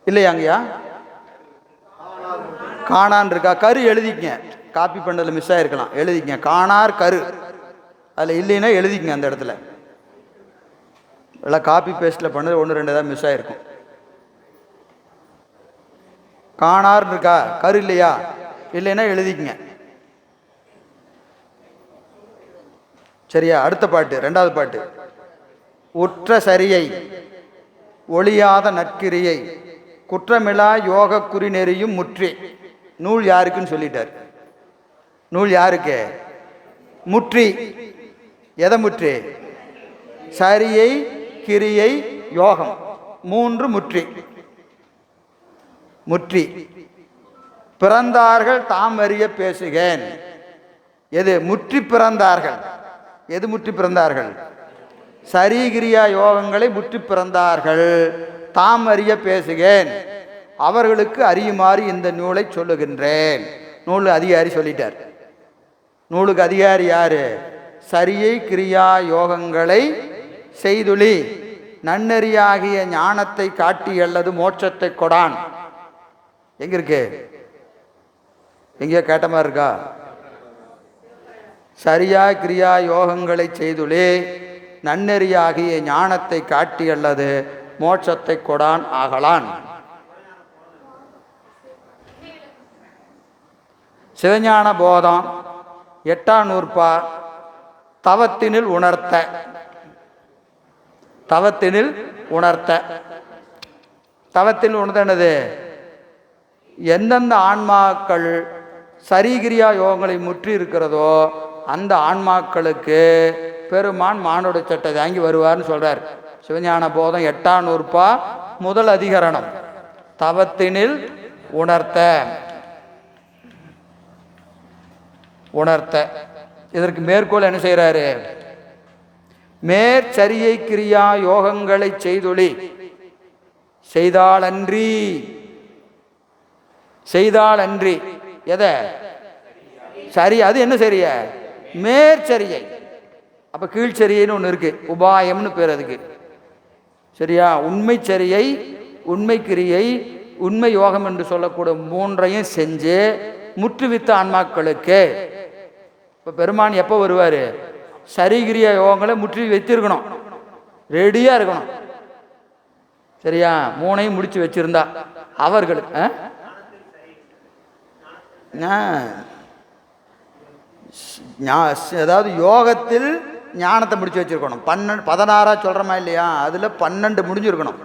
இல்லையாங்கய்யா? காணான் இருக்கா? கரு எழுதிக்கங்க. காப்பி பண்ணதில் மிஸ் ஆகிருக்கலாம், எழுதிக்கங்க. காணார் கரு, அதில் இல்லைன்னா எழுதிக்கங்க. அந்த இடத்துல எல்லாம் காப்பி பேஸ்ட்டில் பண்ணது 1-2 தான் மிஸ் ஆகிருக்கும். காணார் இருக்கா? கரு இல்லையா? இல்லைன்னா எழுதிக்கங்க. சரியா? அடுத்த பாட்டு, 2வது பாட்டு. உற்ற சரியை ஒளியாத நற்கிரியை குற்றமிலா யோக குறி நெறியும் முற்றி. நூல் யாருக்குன்னு சொல்லிட்டார். நூல் யாருக்கு? முற்றி. எதை முற்றி? சரியை, கிரியை, யோகம், மூன்று முற்றி. முற்றி. பிறந்தார்கள் தாம் அறிய பேசுகேன். எது முற்றி பிறந்தார்கள்? எது முற்றி பிறந்தார்கள்? சரிகிரியா யோகங்களை முற்றி பிறந்தார்கள். தாம் அறிய பேசுகேன், அவர்களுக்கு அறியுமாறு இந்த நூலை சொல்லுகின்றேன். நூல் அதிகாரி சொல்லிட்டார். நூலுக்கு அதிகாரி யாரு? சரியை கிரியா யோகங்களை செய்துளி நன்னெறியாகிய ஞானத்தை காட்டி அல்லது மோட்சத்தை கொடான். எங்க இருக்கு? எங்கேயோ கேட்ட மாதிரி இருக்கா? சரியா கிரியா யோகங்களை செய்துளே நன்னெறியாகிய ஞானத்தை காட்டி அல்லது மோட்சத்தை கொடான் ஆகலான். சிவஞான போதம் 8ஆம் நூற்பா தவத்தினில் உணர்த்த. தவத்தினில் உணர்த்த. தவத்தில் உணர்த்தனது எந்தெந்த ஆன்மாக்கள் சரிகிரியா யோகங்களை முற்றி இருக்கிறதோ அந்த ஆன்மாக்களுக்கு பெருமான் மானுட சட்டை தாங்கி வருவார்னு சொல்றார். சிவஞான போதம் 8ஆம் நூற்பா முதல் அதிகரணம் தவத்தினில் உணர்த்த. உணர்த்த. இதற்கு மேற்கோள் என்ன செய்யறாரு? மேற்சரியை கிரியா யோகங்களை செய்தொழி செய்தால் அன்றி. செய்தால் அன்றி எதை? சரி. அது என்ன சரிய? மேற்சரியை. அப்ப கீழ்ச்சரியைன்னு ஒன்று இருக்கு, உபாயம்னு பேர் அதுக்கு. சரியா? உண்மை சரியை, உண்மை கிரியை, உண்மை யோகம் என்று சொல்லக்கூடிய மூன்றையும் செஞ்சு முற்றுவித்த ஆன்மாக்களுக்கு இப்போ பெருமான் எப்போ வருவார்? சரிகிரிய யோகங்களை முற்றி வைத்திருக்கணும், ரெடியாக இருக்கணும். சரியா? மூணையும் முடிச்சு வச்சிருந்தா அவர்களுக்கு அதாவது யோகத்தில் ஞானத்தை முடிச்சு வச்சிருக்கணும். 16 சொல்கிறோமா இல்லையா? அதில் 12 முடிஞ்சிருக்கணும்.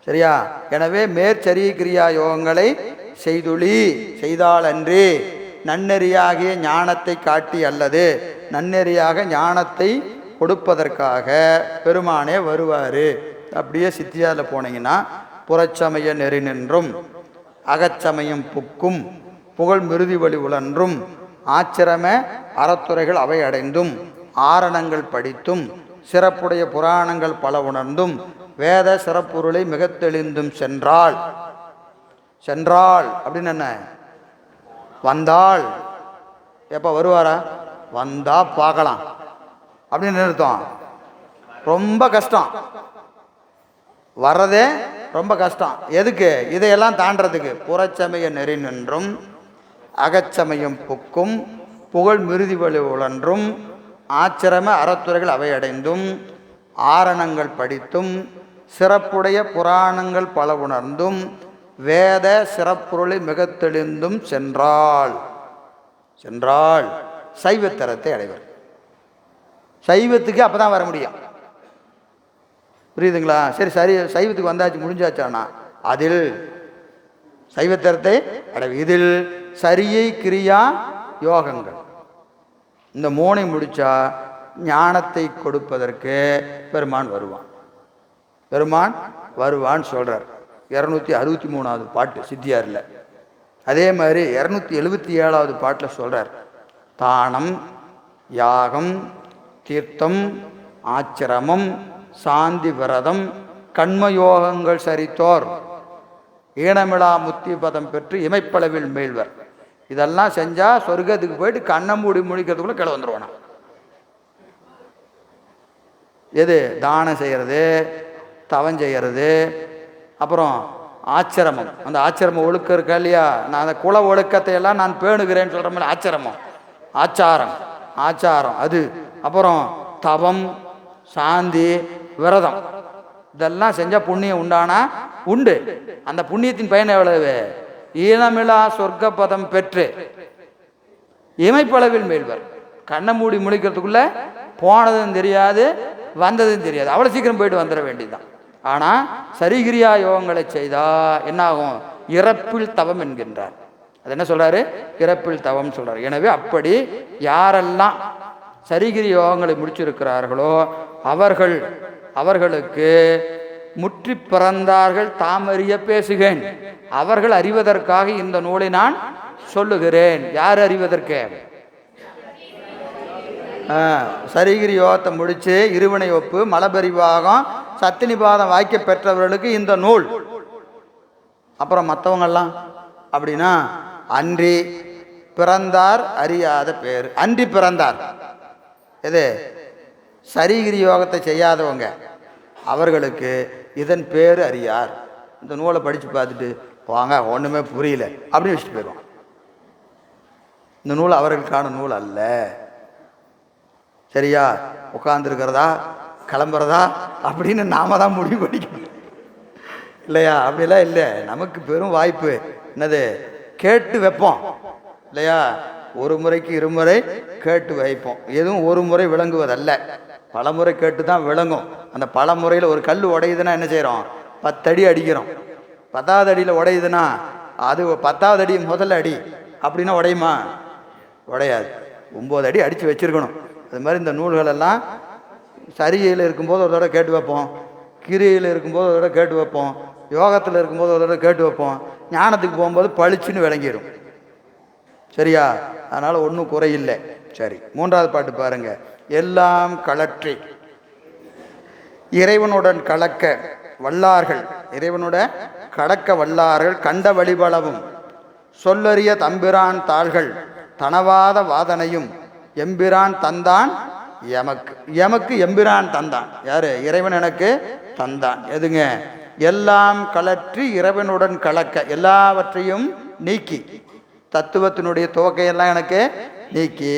சரியா? எனவே மேற்சரிய கிரியா யோகங்களை செய்துளி செய்தால் அன்றி நன்னெறியாகிய ஞானத்தை காட்டி அல்லது நன்னெறியாக ஞானத்தை கொடுப்பதற்காக பெருமானே வருவார். அப்படியே சித்தியாவில் போனீங்கன்னா புறச்சமய நெறி நின்றும் அகச்சமயம் புக்கும் புகழ் மிருதி வழி உழன்றும் ஆச்சிரம அறத்துறைகள் அவை அடைந்தும் ஆரணங்கள் படித்தும் சிறப்புடைய புராணங்கள் பல உணர்ந்தும் வேத சிறப்புருளை மிக தெளிந்தும் சென்றாள். சென்றாள் அப்படின்னு என்ன? வந்தாள். எப்போ வருவாரா? வந்தா பார்க்கலாம் அப்படின்னு அர்த்தம். ரொம்ப கஷ்டம் வர்றதே, ரொம்ப கஷ்டம். எதுக்கு? இதையெல்லாம் தாண்டறதுக்கு. புறச்சமய நெறி நின்றும் அகச்சமயம் புக்கும் புகழ் மிருதி வழி உழன்றும் ஆச்சிரம அறத்துறைகள் அவை அடைந்தும் ஆரணங்கள் படித்தும் சிறப்புடைய புராணங்கள் பல உணர்ந்தும் வேத சிறப்புருளை மிக தெளிந்தும் சென்றாள். சென்றாள் சைவத்தரத்தை அடைவர். சைவத்துக்கு அப்போ தான் வர முடியும். புரியுதுங்களா? சரி, சரி, சைவத்துக்கு வந்தாச்சு, முடிஞ்சாச்சானா அதில் சைவத்தரத்தை அடைவு. இதில் சரியை கிரியா யோகங்கள் இந்த மூணை முடிச்சா ஞானத்தை கொடுப்பதற்கு பெருமான் வருவான். பெருமான் வருவான்னு சொல்றார் 263வது பாட்டு சித்தியாரில். அதே மாதிரி 277வது பாட்டில் சொல்றார், தானம் யாகம் தீர்த்தம் ஆச்சிரமம் சாந்தி விரதம் கண்மயோகங்கள் சரித்தோர் ஈனமிழா முத்தி பதம் பெற்று இமைப்பளவில் மேல்வர். இதெல்லாம் செஞ்சா சொர்க்கத்துக்கு போயிட்டு கண்ணை மூடி முடிக்கிறதுக்குள்ள கிளை வந்துருவானா. எது? தானம் செய்கிறது, தவம் செய்கிறது, அப்புறம் ஆச்சிரமம். அந்த ஆச்சிரமம் ஒழுக்கம் இருக்கா இல்லையா? நான் அந்த குல ஒழுக்கத்தை எல்லாம் நான் பேணுகிறேன்னு சொல்கிற மாதிரி ஆச்சிரமம், ஆச்சாரம், ஆச்சாரம் அது. அப்புறம் தவம், சாந்தி, விரதம், இதெல்லாம் செஞ்சால் புண்ணியம் உண்டானா உண்டு. அந்த புண்ணியத்தின் பயன் எவ்வளவு? ஈனமிழா சொர்க்க பதம் பெற்று இமைப்பளவில் மேல்வர். கண்ணை மூடி முழிக்கிறதுக்குள்ள போனதும் தெரியாது, வந்ததும் தெரியாது. அவ்வளோ சீக்கிரம் போயிட்டு வந்துட வேண்டியதுதான். ஆனால் சரிகிரியா யோகங்களை செய்தால் என்னாகும்? இறப்பில் தவம் என்கின்றார். அது என்ன சொல்றாரு? இறப்பில் தவம் சொல்றாரு. எனவே அப்படி யாரெல்லாம் சரிகிரி யோகங்களை முடிச்சிருக்கிறார்களோ அவர்களுக்கு முற்றி பிறந்தார்கள் தாமறிய பேசுகிறேன். அவர்கள் அறிவதற்காக இந்த நூலை நான் சொல்லுகிறேன். யார் அறிவதற்கு? சரிகிரி யோகத்தை முடிச்சு இருவினை ஒப்பு மலபரிவாகம் சத்தினிபாதம் வாய்க்க பெற்றவர்களுக்கு இந்த நூல். அப்புறம் மற்றவங்கெல்லாம் அப்படின்னா அன்றி பிறந்தார் அறியாத பேர். அன்றி பிறந்தார் எது? சரிகிரி யோகத்தை செய்யாதவங்க அவர்களுக்கு இதன் பேர் அறியார். இந்த நூலை படித்து பார்த்துட்டு வாங்க ஒன்றுமே புரியல அப்படின்னு வச்சுட்டு போயிடுவோம். இந்த நூல் அவர்களுக்கான நூல் அல்ல. சரியா? உட்காந்துருக்கிறதா கிளம்புறதா அப்படின்னு நாம தான் முடிவு பண்ணிக்கணும் இல்லையா? அப்படிலாம் இல்லை. நமக்கு பெரும் வாய்ப்பு என்னது? கேட்டு வைப்போம் இல்லையா? ஒரு முறைக்கு இருமுறை கேட்டு வைப்போம். எதுவும் ஒரு முறை விளங்குவதல்ல, பல முறை கேட்டு தான் விளங்கும். அந்த பல முறையில் ஒரு கல் உடையுதுன்னா என்ன செய்கிறோம்? 10 அடி அடிக்கிறோம். 10வது அடியில் உடையுதுன்னா அது 10வது அடி முதல்ல அடி அப்படின்னா உடையுமா? உடையாது. 9 அடி அடித்து வச்சுருக்கணும். அது மாதிரி இந்த நூல்களெல்லாம் சரிகையில் இருக்கும்போது ஒரு தடவை கேட்டு வைப்போம், கிரியில் இருக்கும்போது ஒரு தடவை கேட்டு வைப்போம், யோகத்தில் இருக்கும்போது ஒரு தடவை கேட்டு வைப்போம், ஞானத்துக்கு போகும்போது பளிச்சுன்னு விளங்கிடும். சரியா? அதனால் ஒன்றும் குறையில்லை. சரி, 3வது பாட்டு பாருங்க. எல்லாம் கலற்றி இறைவனுடன் கலக்க வல்லார்கள், இறைவனுடன் கலக்க வல்லார்கள் கண்ட வழிபலவும் சொல்லறிய தம்பிரான் தாள்கள் தனவாத வாதனையும் எம்பிரான் தந்தான் எமக்கு. எமக்கு எம்பிரான் தந்தான். யாரு? இறைவன் எனக்கு தந்தான். எதுங்க? எல்லாம் கலற்றி இறைவனுடன் கலக்க, எல்லாவற்றையும் நீக்கி, தத்துவத்தினுடைய துவக்கையெல்லாம் எனக்கு நீக்கி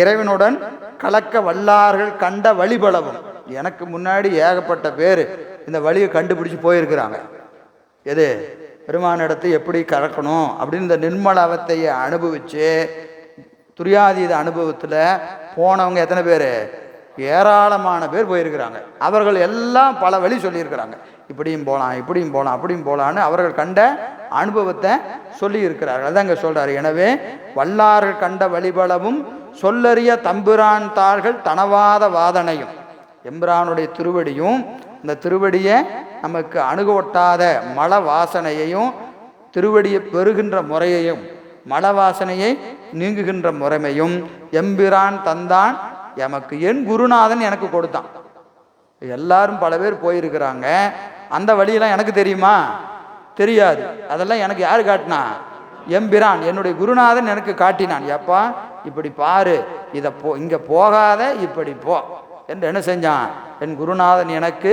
இறைவனுடன் கலக்க வல்லார்கள் கண்ட வழிபலவும். எனக்கு முன்னாடி ஏகப்பட்ட பேர் இந்த வழியை கண்டுபிடிச்சி போயிருக்கிறாங்க. எது? பெருமானிடத்தை எப்படி கலக்கணும் அப்படின்னு இந்த நிர்மலவத்தையை அனுபவிச்சு துரியாதீத அனுபவத்தில் போனவங்க எத்தனை பேர்? ஏராளமான பேர் போயிருக்கிறாங்க. அவர்கள் எல்லாம் பல வழி சொல்லியிருக்கிறாங்க. இப்படியும் போகலாம், இப்படியும் போகலாம், அப்படியும் போகலான்னு அவர்கள் கண்ட அனுபவத்தை சொல்லி இருக்கிறார்கள். அதான் இங்கே சொல்கிறார். எனவே வல்லார்கள் கண்ட வழிபலவும் சொல்லறிய தம்பிரான் தாள்கள் தனவாத வாதனையும். எம்பிரானுடைய திருவடியும் இந்த திருவடியை நமக்கு அணுக ஒட்டாத மல வாசனையையும் திருவடியை பெறுகின்ற முறையையும் மல வாசனையை நீங்குகின்ற முறைமையும் எம்பிரான் தந்தான் எமக்கு. என் குருநாதன் எனக்கு கொடுத்தான். எல்லாரும் பல பேர் போயிருக்கிறாங்க. அந்த வழியெல்லாம் எனக்கு தெரியுமா? தெரியாது. அதெல்லாம் எனக்கு யார் காட்டினா? எம்பிரான் என்னுடைய குருநாதன் எனக்கு காட்டினான். எப்பா இப்படி பாரு, இதை இங்கே போகாத, இப்படி போ என்று என்ன செஞ்சான்? என் குருநாதன் எனக்கு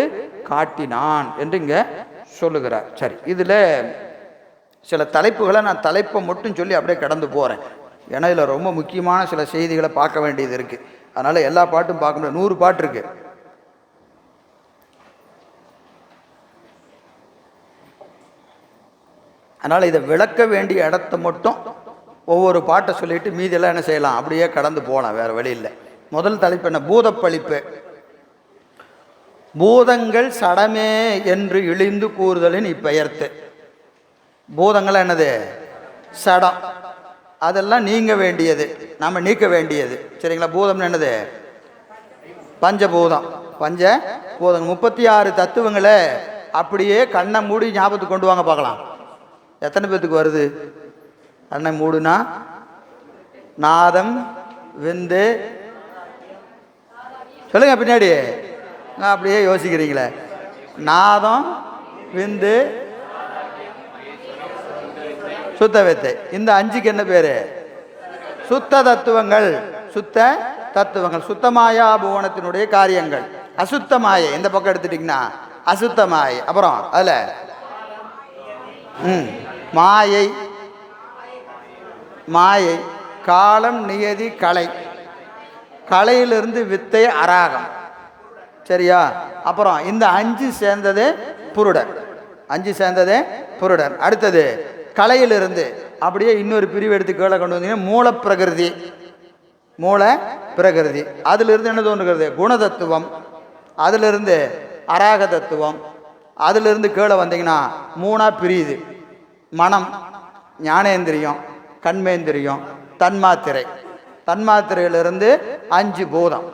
காட்டினான் என்று இங்கே சொல்லுகிறார். சரி, இதில் சில தலைப்புகளை நான் தலைப்பை மட்டும் சொல்லி அப்படியே கடந்து போகிறேன். ஏன்னா இதில் ரொம்ப முக்கியமான சில செய்திகளை பார்க்க வேண்டியது இருக்குது. அதனால் எல்லா பாட்டும் பார்க்க முடியாது. 100 பாட்டு இருக்குது. அதனால் இதை விளக்க வேண்டிய இடத்த மட்டும் ஒவ்வொரு பாட்டை சொல்லிட்டு மீதியெல்லாம் என்ன செய்யலாம்? அப்படியே கடந்து போகலாம், வேறு வழி இல்லை. முதல் தலைப்பு என்ன? பூதப்பழிப்பு. பூதங்கள் சடமே என்று இழிந்து கூறுதலின் இப்பெயர்த்து. பூதங்கள் என்னது? சடம். அதெல்லாம் நீங்க வேண்டியது, நம்ம நீக்க வேண்டியது. சரிங்களா? பூதம்னு என்னது? பஞ்சபூதம். பஞ்சபூதம் 36 தத்துவங்களை அப்படியே கண்ணை மூடி ஞாபகத்துக்கு கொண்டு வாங்க பார்க்கலாம். எத்தனை பேத்துக்கு வருது? கண்ணை மூடுனா நாதம் விந்து. சொல்லுங்க பின்னாடி. அப்படியே யோசிக்கிறீங்களே. நாதம் விந்து சுத்த வித்தை. இந்த 5க்கு என்ன பேரு? சுத்த தத்துவங்கள். சுத்த தத்துவங்கள் சுத்தமாயா புவனத்தினுடைய காரியங்கள். அசுத்த மாயை இந்த பக்கம் எடுத்துட்டீங்கன்னா அசுத்த மாயை. அப்புறம் அதுல மாயை. மாயை காலம் நியதி கலை. கலையிலிருந்து வித்தை அராகம். சரியா? அப்புறம் இந்த 5 சேர்ந்தது புருடர். 5 சேர்ந்தது புருடர். அடுத்தது கலையிலிருந்து அப்படியே இன்னொரு பிரிவு எடுத்து கீழே கொண்டு வந்தீங்கன்னா மூல பிரகிருதி. மூல பிரகிருதி அதிலிருந்து என்ன தோன்றுகிறது? குணதத்துவம். அதிலிருந்து அராக தத்துவம். அதிலிருந்து கீழே வந்தீங்கன்னா 3ஆக பிரியுது. மனம், ஞானேந்திரியம், கண்மேந்திரியம், தன்மாத்திரை. தன்மாத்திரையிலிருந்து 5 பூதம்.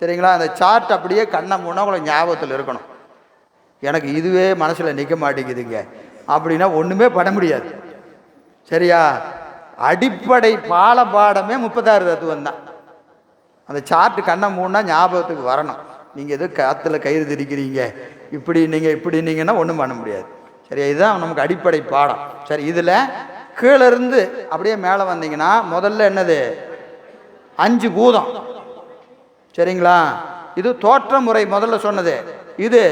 சரிங்களா? அந்த சார்ட் அப்படியே கண்ணை மூணா உங்களுக்கு ஞாபகத்தில் இருக்கணும். எனக்கு இதுவே மனசில் நிற்க மாட்டேங்குதுங்க அப்படின்னா ஒன்றுமே பண்ண முடியாது. சரியா? அடிப்படை பாடமே 36 தத்துவம் தான். அந்த சார்ட்டு கண்ணை மூணா ஞாபகத்துக்கு வரணும். நீங்கள் எதுவும் காற்றுல கயிறு திரிக்கிறீங்க இப்படின்னீங்கன்னா ஒன்றும் பண்ண முடியாது. சரியா? இதுதான் நமக்கு அடிப்படை பாடம். சரி, இதில் கீழே இருந்து அப்படியே மேலே வந்தீங்கன்னா முதல்ல என்னது? 5 பூதம். சரிங்களா? இது தோற்ற முறை முதல்ல சொன்னது. இது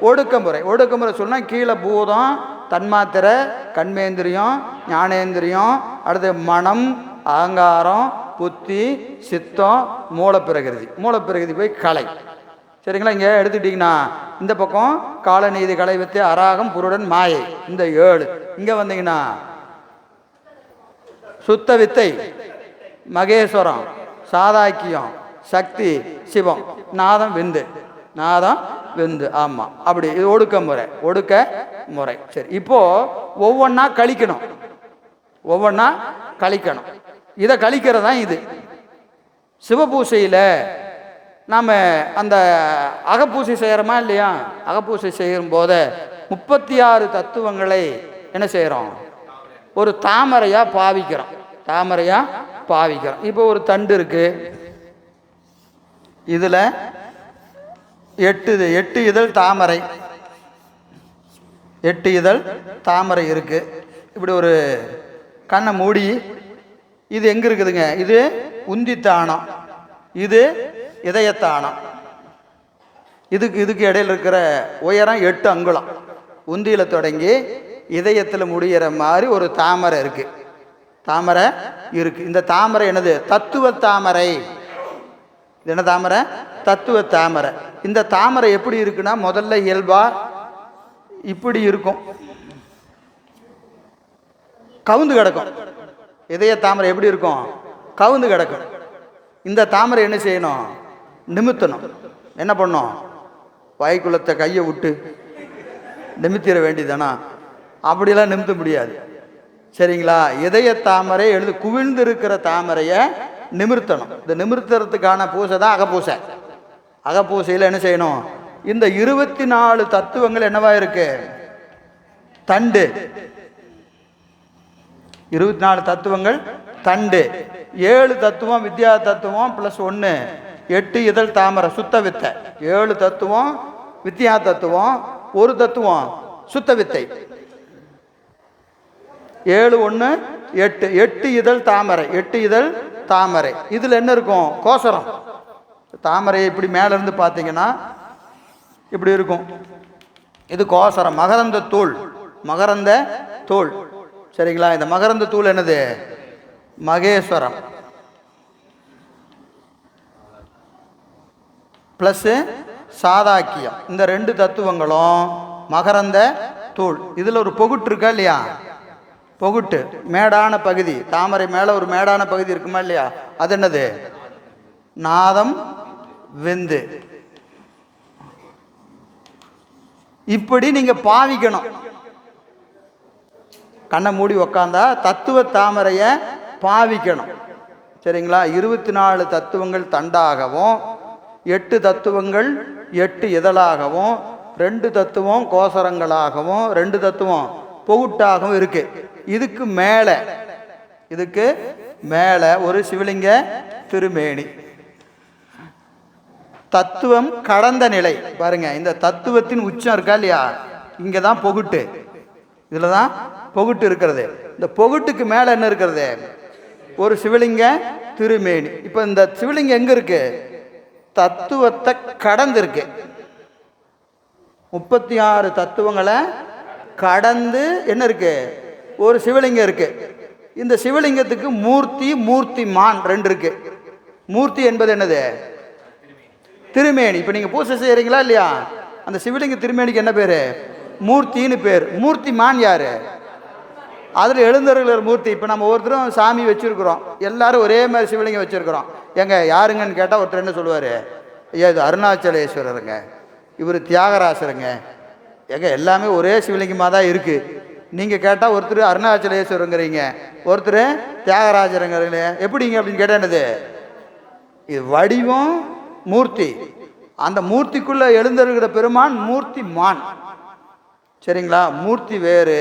ஒடுக்கமுறை. ஒடுக்கமுறை சொன்னால் கீழே பூதம், தன்மாத்திரை, கண்மேந்திரியம், ஞானேந்திரியம், அடுத்து மனம், அகங்காரம், புத்தி, சித்தம், மூலப்பிரகிருதி. மூலப்பிரகிருதி போய் கலை. சரிங்களா? இங்கே எடுத்துக்கிட்டிங்கன்னா இந்த பக்கம் காலநீதி, கலை, வித்தை, அராகம், புருடன், மாயை, இந்த 7. இங்கே வந்தீங்கன்னா சுத்த வித்தை, மகேஸ்வரம், சாதாக்கியம், சக்தி, சிவம், நாதம், விந்து. நாதம், விந்து. ஆமாம், அப்படி. இது ஒடுக்க முறை. ஒடுக்க முறை. சரி, இப்போ ஒவ்வொன்றா கழிக்கணும். ஒவ்வொன்றா கழிக்கணும். இதை கழிக்கிறதா இது. சிவபூசையில் நாம் அந்த அகப்பூசை செய்கிறோமா இல்லையா? அகப்பூசை செய்யும் போது 36 தத்துவங்களை என்ன செய்கிறோம்? ஒரு தாமரையாக பாவிக்கிறோம். தாமரையாக பாவிக்கிறோம். இப்போ ஒரு தண்டு இருக்குது. இதில் 8 இதழ் தாமரை. 8 இதழ் தாமரை இருக்குது. இப்படி ஒரு கண்ணை மூடி. இது எங்கே இருக்குதுங்க? இது உந்தித்தானம், இது இதயத்தானம். இதுக்கு இடையில் இருக்கிற உயரம் 8 அங்குலம். உந்தியில் தொடங்கி இதயத்தில் முடிகிற மாதிரி ஒரு தாமரை இருக்குது. தாமரை இருக்குது. இந்த தாமரை என்னது? தத்துவ தாமரை. இது என்ன தாமரை? தத்துவ தாமரை. இந்த தாமரை எப்படி இருக்குன்னா முதல்ல இயல்பா இப்படி இருக்கும், கவுந்து கிடக்கும். இதய தாமரை எப்படி இருக்கும்? கவுந்து கிடக்கும். இந்த தாமரை என்ன செய்யணும்? நிமித்தணும். என்ன பண்ணும்? வாய்க்குள்ளத்தை கையை விட்டு நிமித்திட வேண்டியதானா? அப்படிலாம் நிமித்த முடியாது. சரிங்களா? இதய தாமரை எழுது குவிழ்ந்து இருக்கிற தாமரையை நிமிர்த்தணும். இந்த நிமிர்த்துறதுக்கான பூசை தான் அகப்பூசை. அகப்பூசையில் என்ன செய்யணும்? இந்த 24 தத்துவங்கள் என்னவா இருக்கு? தண்டு. 24 தத்துவங்கள் தண்டு. 7 தத்துவம் வித்யா தத்துவம் +1 8 இதழ் தாமரை சுத்த வித்தை. 7 தத்துவம் வித்யா தத்துவம், 1 தத்துவம் சுத்த வித்தை. 7 1 8 8 இதழ் தாமரை. 8 இதழ் தாமரை. இதில் என்ன இருக்கும்? கோசரம். தாமரை இப்படி மேலேருந்து பார்த்தீங்கன்னா இப்படி இருக்கும். இது கோசரம், மகரந்த தூள். மகரந்த தூள். சரிங்களா? இந்த மகரந்த தூள் என்னது? மகேஸ்வரம் ப்ளஸ்ஸு சாதாக்கியம். இந்த 2 தத்துவங்களும் மகரந்த தூள். இதில் ஒரு பொகுட்டு இருக்கா இல்லையா? பொகுட்டு மேடான பகுதி. தாமரை மேலே ஒரு மேடான பகுதி இருக்குமா இல்லையா? அது என்னது? நாதம், விந்து. இப்படி நீங்க பாவிக்கணும். கண்ணை மூடி உக்காந்தா தத்துவ தாமரைய பாவிக்கணும். சரிங்களா? 24 தத்துவங்கள் தண்டாகவும், 8 தத்துவங்கள் 8 இதழாகவும், 2 தத்துவம் கோசரங்களாகவும், 2 தத்துவம் பொகுட்டாகவும் இருக்கு. இதுக்கு மேலே ஒரு சிவலிங்க திருமேனி. தத்துவம் கடந்த நிலை பாருங்க. இந்த தத்துவத்தின் உச்சம் இருக்கா இல்லையா? இங்கே தான் பொகுட்டு. இதில் தான் பொகுட்டு இருக்கிறது. இந்த பொகுட்டுக்கு மேலே என்ன இருக்கிறது? ஒரு சிவலிங்க திருமேனி. இப்போ இந்த சிவலிங்கம் எங்கே இருக்கு? தத்துவத்தை கடந்திருக்கு. 36 தத்துவங்களை கடந்து என்ன இருக்கு? ஒரு சிவலிங்கம் இருக்கு. இந்த சிவலிங்கத்துக்கு மூர்த்தி மான் 2 இருக்கு. மூர்த்தி என்பது என்னது? திருமேனி. இப்போ நீங்கள் பூசை செய்கிறீங்களா இல்லையா? அந்த சிவலிங்க திருமேனிக்கு என்ன பேர்? மூர்த்தின்னு பேர். மூர்த்தி மான் யாரு? அதில் எழுந்தருகிற மூர்த்தி. இப்போ நம்ம ஒவ்வொருத்தரும் சாமி வச்சுருக்குறோம். எல்லாரும் ஒரே மாதிரி சிவலிங்கம் வச்சுருக்குறோம். எங்க யாருங்கன்னு கேட்டால் ஒருத்தர் என்ன சொல்லுவார்? ஐயா இது அருணாச்சலேஸ்வரருங்க, இவர் தியாகராசருங்க, ஏங்க எல்லாமே ஒரே சிவலிங்கமாக தான் இருக்குது. நீங்கள் கேட்டால் ஒருத்தர் அருணாச்சலேஸ்வரங்கிறீங்க, ஒருத்தர் தியாகராஜருங்கிறீங்க. எப்படிங்க அப்படின்னு கேட்டால் என்னது? இது வடிவம் மூர்த்தி. அந்த மூர்த்திக்குள்ளே எழுந்திருக்கிற பெருமான் மூர்த்தி மான். சரிங்களா? மூர்த்தி வேறு,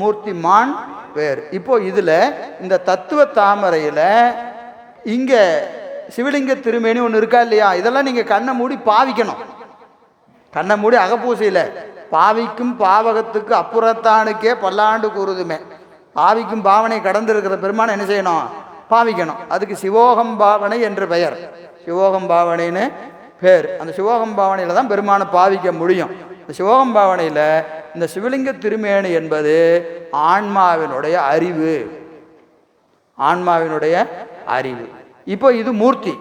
மூர்த்தி மான் வேறு. இப்போ இதில் இந்த தத்துவ தாமரையில் இங்கே சிவலிங்க திருமேனி ஒன்று இருக்கா இல்லையா? இதெல்லாம் நீங்கள் கண்ணை மூடி பாவிக்கணும். கண்ணை மூடி அகப்பூசையில் பாவிக்கும் பாவகத்துக்கு அப்புறத்தானுக்கே பல்லாண்டு கூறுதுமே. பாவிக்கும் பாவனை கடந்து இருக்கிற பெருமானை என்ன செய்யணும்? பாவிக்கணும். அதுக்கு சிவோகம் பாவனை என்று பெயர். சிவோகம் பாவனைன்னு பேர். அந்த சிவோகம் பாவனையில் தான் பெருமானை பாவிக்க முடியும். இந்த சிவோகம் பாவனையில் இந்த சிவலிங்க திருமேனி என்பது ஆன்மாவினுடைய அறிவு. ஆன்மாவினுடைய அறிவு. இப்போ இது மூர்த்தி.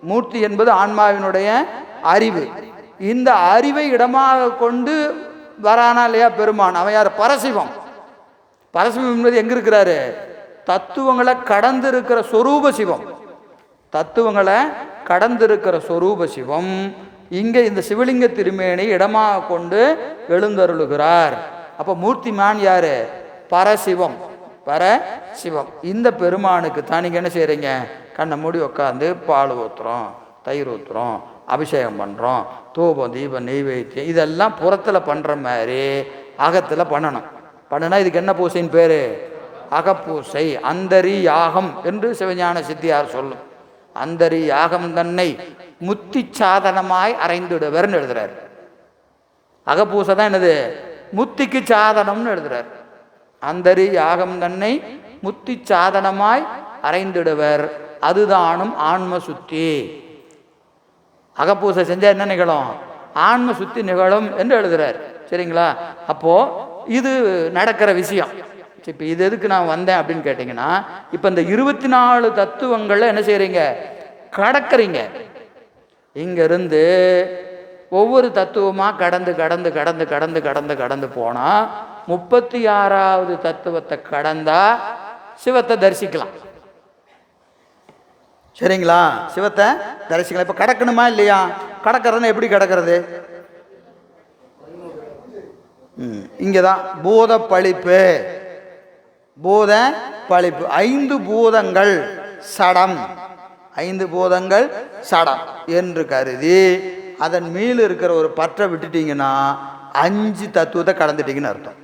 மூர்த்தி என்பது ஆன்மாவினுடைய அறிவு. இந்த அறிவை இடமாக கொண்டு வரானா இல்லையா பெருமான்? அவன் யார்? பரசிவம். பரசிவம் என்பது எங்க இருக்கிறாரு? தத்துவங்களை கடந்து இருக்கிற சொரூப சிவம். தத்துவங்களை கடந்திருக்கிற சொரூப சிவம் இங்கே இந்த சிவலிங்க திருமேனி இடமாக கொண்டு எழுந்தருளுகிறார். அப்போ மூர்த்திமான் யாரு? பரசிவம். பரசிவம். இந்த பெருமானுக்கு தான் நீங்கள் என்ன செய்கிறீங்க? கண்ணை மூடி உட்காந்து பால் ஊற்றுறோம், தயிர் ஊற்றுறோம், அபிஷேகம் பண்ணுறோம், தூபம் தீபம் நெய்வேத்தியம் இதெல்லாம் புறத்தில் பண்ணுற மாதிரி அகத்தில் பண்ணணும். பண்ணுனா இதுக்கு என்ன பூசைன்னு பேர்? அகப்பூசை. அந்தரி யாகம் என்று சிவஞான சித்தியார் சொல்லும். அந்தரி யாகம் தன்னை முத்தி சாதனமாய் அறைந்துடுவர்னு எழுதுறார். அகப்பூசை தான் என்னது? முத்திக்கு சாதனம்னு எழுதுறார். அந்தரி யாகம் தன்னை முத்தி சாதனமாய் அறைந்துடுவர், அதுதானும் ஆன்ம சுத்தி. அகப்பூசை செஞ்சா என்ன நிகழும்? ஆன்ம சுத்தி நிகழும் என்று எழுதுறார். சரிங்களா? அப்போ இது நடக்கிற விஷயம். இப்போ இது எதுக்கு நான் வந்தேன் அப்படின்னு கேட்டிங்கன்னா, இப்போ இந்த 24 தத்துவங்களில் என்ன செய்கிறீங்க? கடக்கிறீங்க. இங்கேருந்து ஒவ்வொரு தத்துவமாக கடந்து கடந்து கடந்து கடந்து கடந்து கடந்து போனால் 36வது தத்துவத்தை கடந்தா சிவத்தை தரிசிக்கலாம். சரிங்களா? சிவத்தை தரிசிக்கலாம். இப்போ கடக்கணுமா இல்லையா? கடக்கிறதுன்னு எப்படி கடக்கிறது? இங்கே தான் பூத பழிப்பு. பூத பழிப்பு. 5 பூதங்கள் சடம். 5 பூதங்கள் சடம் என்று கருதி அதன் மீது இருக்கிற ஒரு பற்றை விட்டுட்டீங்கன்னா 5 தத்துவத்தை கடந்துட்டீங்கன்னு அர்த்தம்.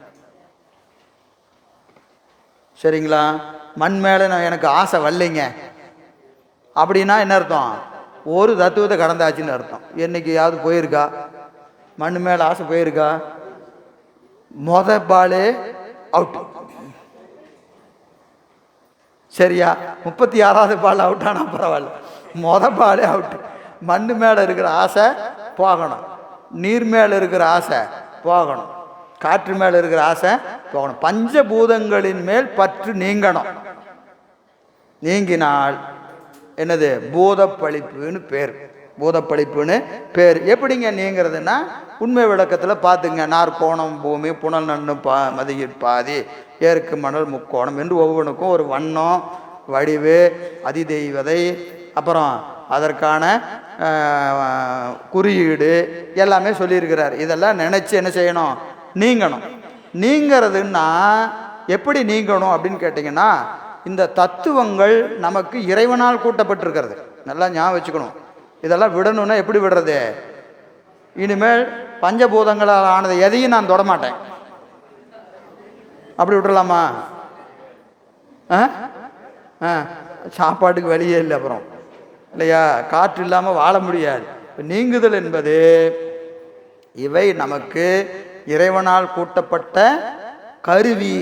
சரிங்களா? மண் மேலே எனக்கு ஆசை வரலைங்க அப்படின்னா என்ன அர்த்தம்? ஒரு தத்துவத்தை கடந்தாச்சுன்னு அர்த்தம். என்னைக்கையாவது போயிருக்கா மண் மேலே ஆசை? போயிருக்கா? பாலே அவுட். சரியா? 36வது பால் அவுட் ஆனால் பரவாயில்ல. பாலே அவுட். மண் மேலே இருக்கிற ஆசை போகணும், நீர் மேலே இருக்கிற ஆசை போகணும், காற்று மேலே இருக்கிற ஆசை போகணும். பஞ்சபூதங்களின் மேல் பற்று நீங்கணும். நீங்கினால் என்னது? பூதப்பழிப்புன்னு பேர். பூதப்பழிப்புன்னு பேர். எப்படிங்க நீங்கிறதுனா உண்மை விளக்கத்தில் பார்த்துங்க. நாற்கோணம் பூமி, புனல் நன்னு மதியிற் பாதி, ஏற்கு மணல் முக்கோணம் என்று ஒவ்வொன்றுக்கும் ஒரு வண்ணம், வடிவு, அதிதெய்வதை, அப்புறம் அதற்கான குறியீடு எல்லாமே சொல்லியிருக்கிறார். இதெல்லாம் நினச்சி என்ன செய்யணும்? நீங்கணும். நீங்கிறதுன்னா எப்படி நீங்கணும் அப்படின்னு கேட்டிங்கன்னா, இந்த தத்துவங்கள் நமக்கு இறைவனால் கூட்டப்பட்டிருக்கிறது. நல்லா ஞாபகம் வச்சுக்கணும். இதெல்லாம் விடணும்னா எப்படி விடுறது? இனிமேல் பஞ்சபூதங்களால் ஆனது எதையும் நான் தொடமாட்டேன். அப்படி விட்டுறலாமா? சாப்பாட்டுக்கு வழியே இல்லை அப்புறம் இல்லையா? காற்று இல்லாமல் வாழ முடியாது. நீங்குதல் என்பது இவை நமக்கு இறைவனால் கூட்டப்பட்ட கருவி.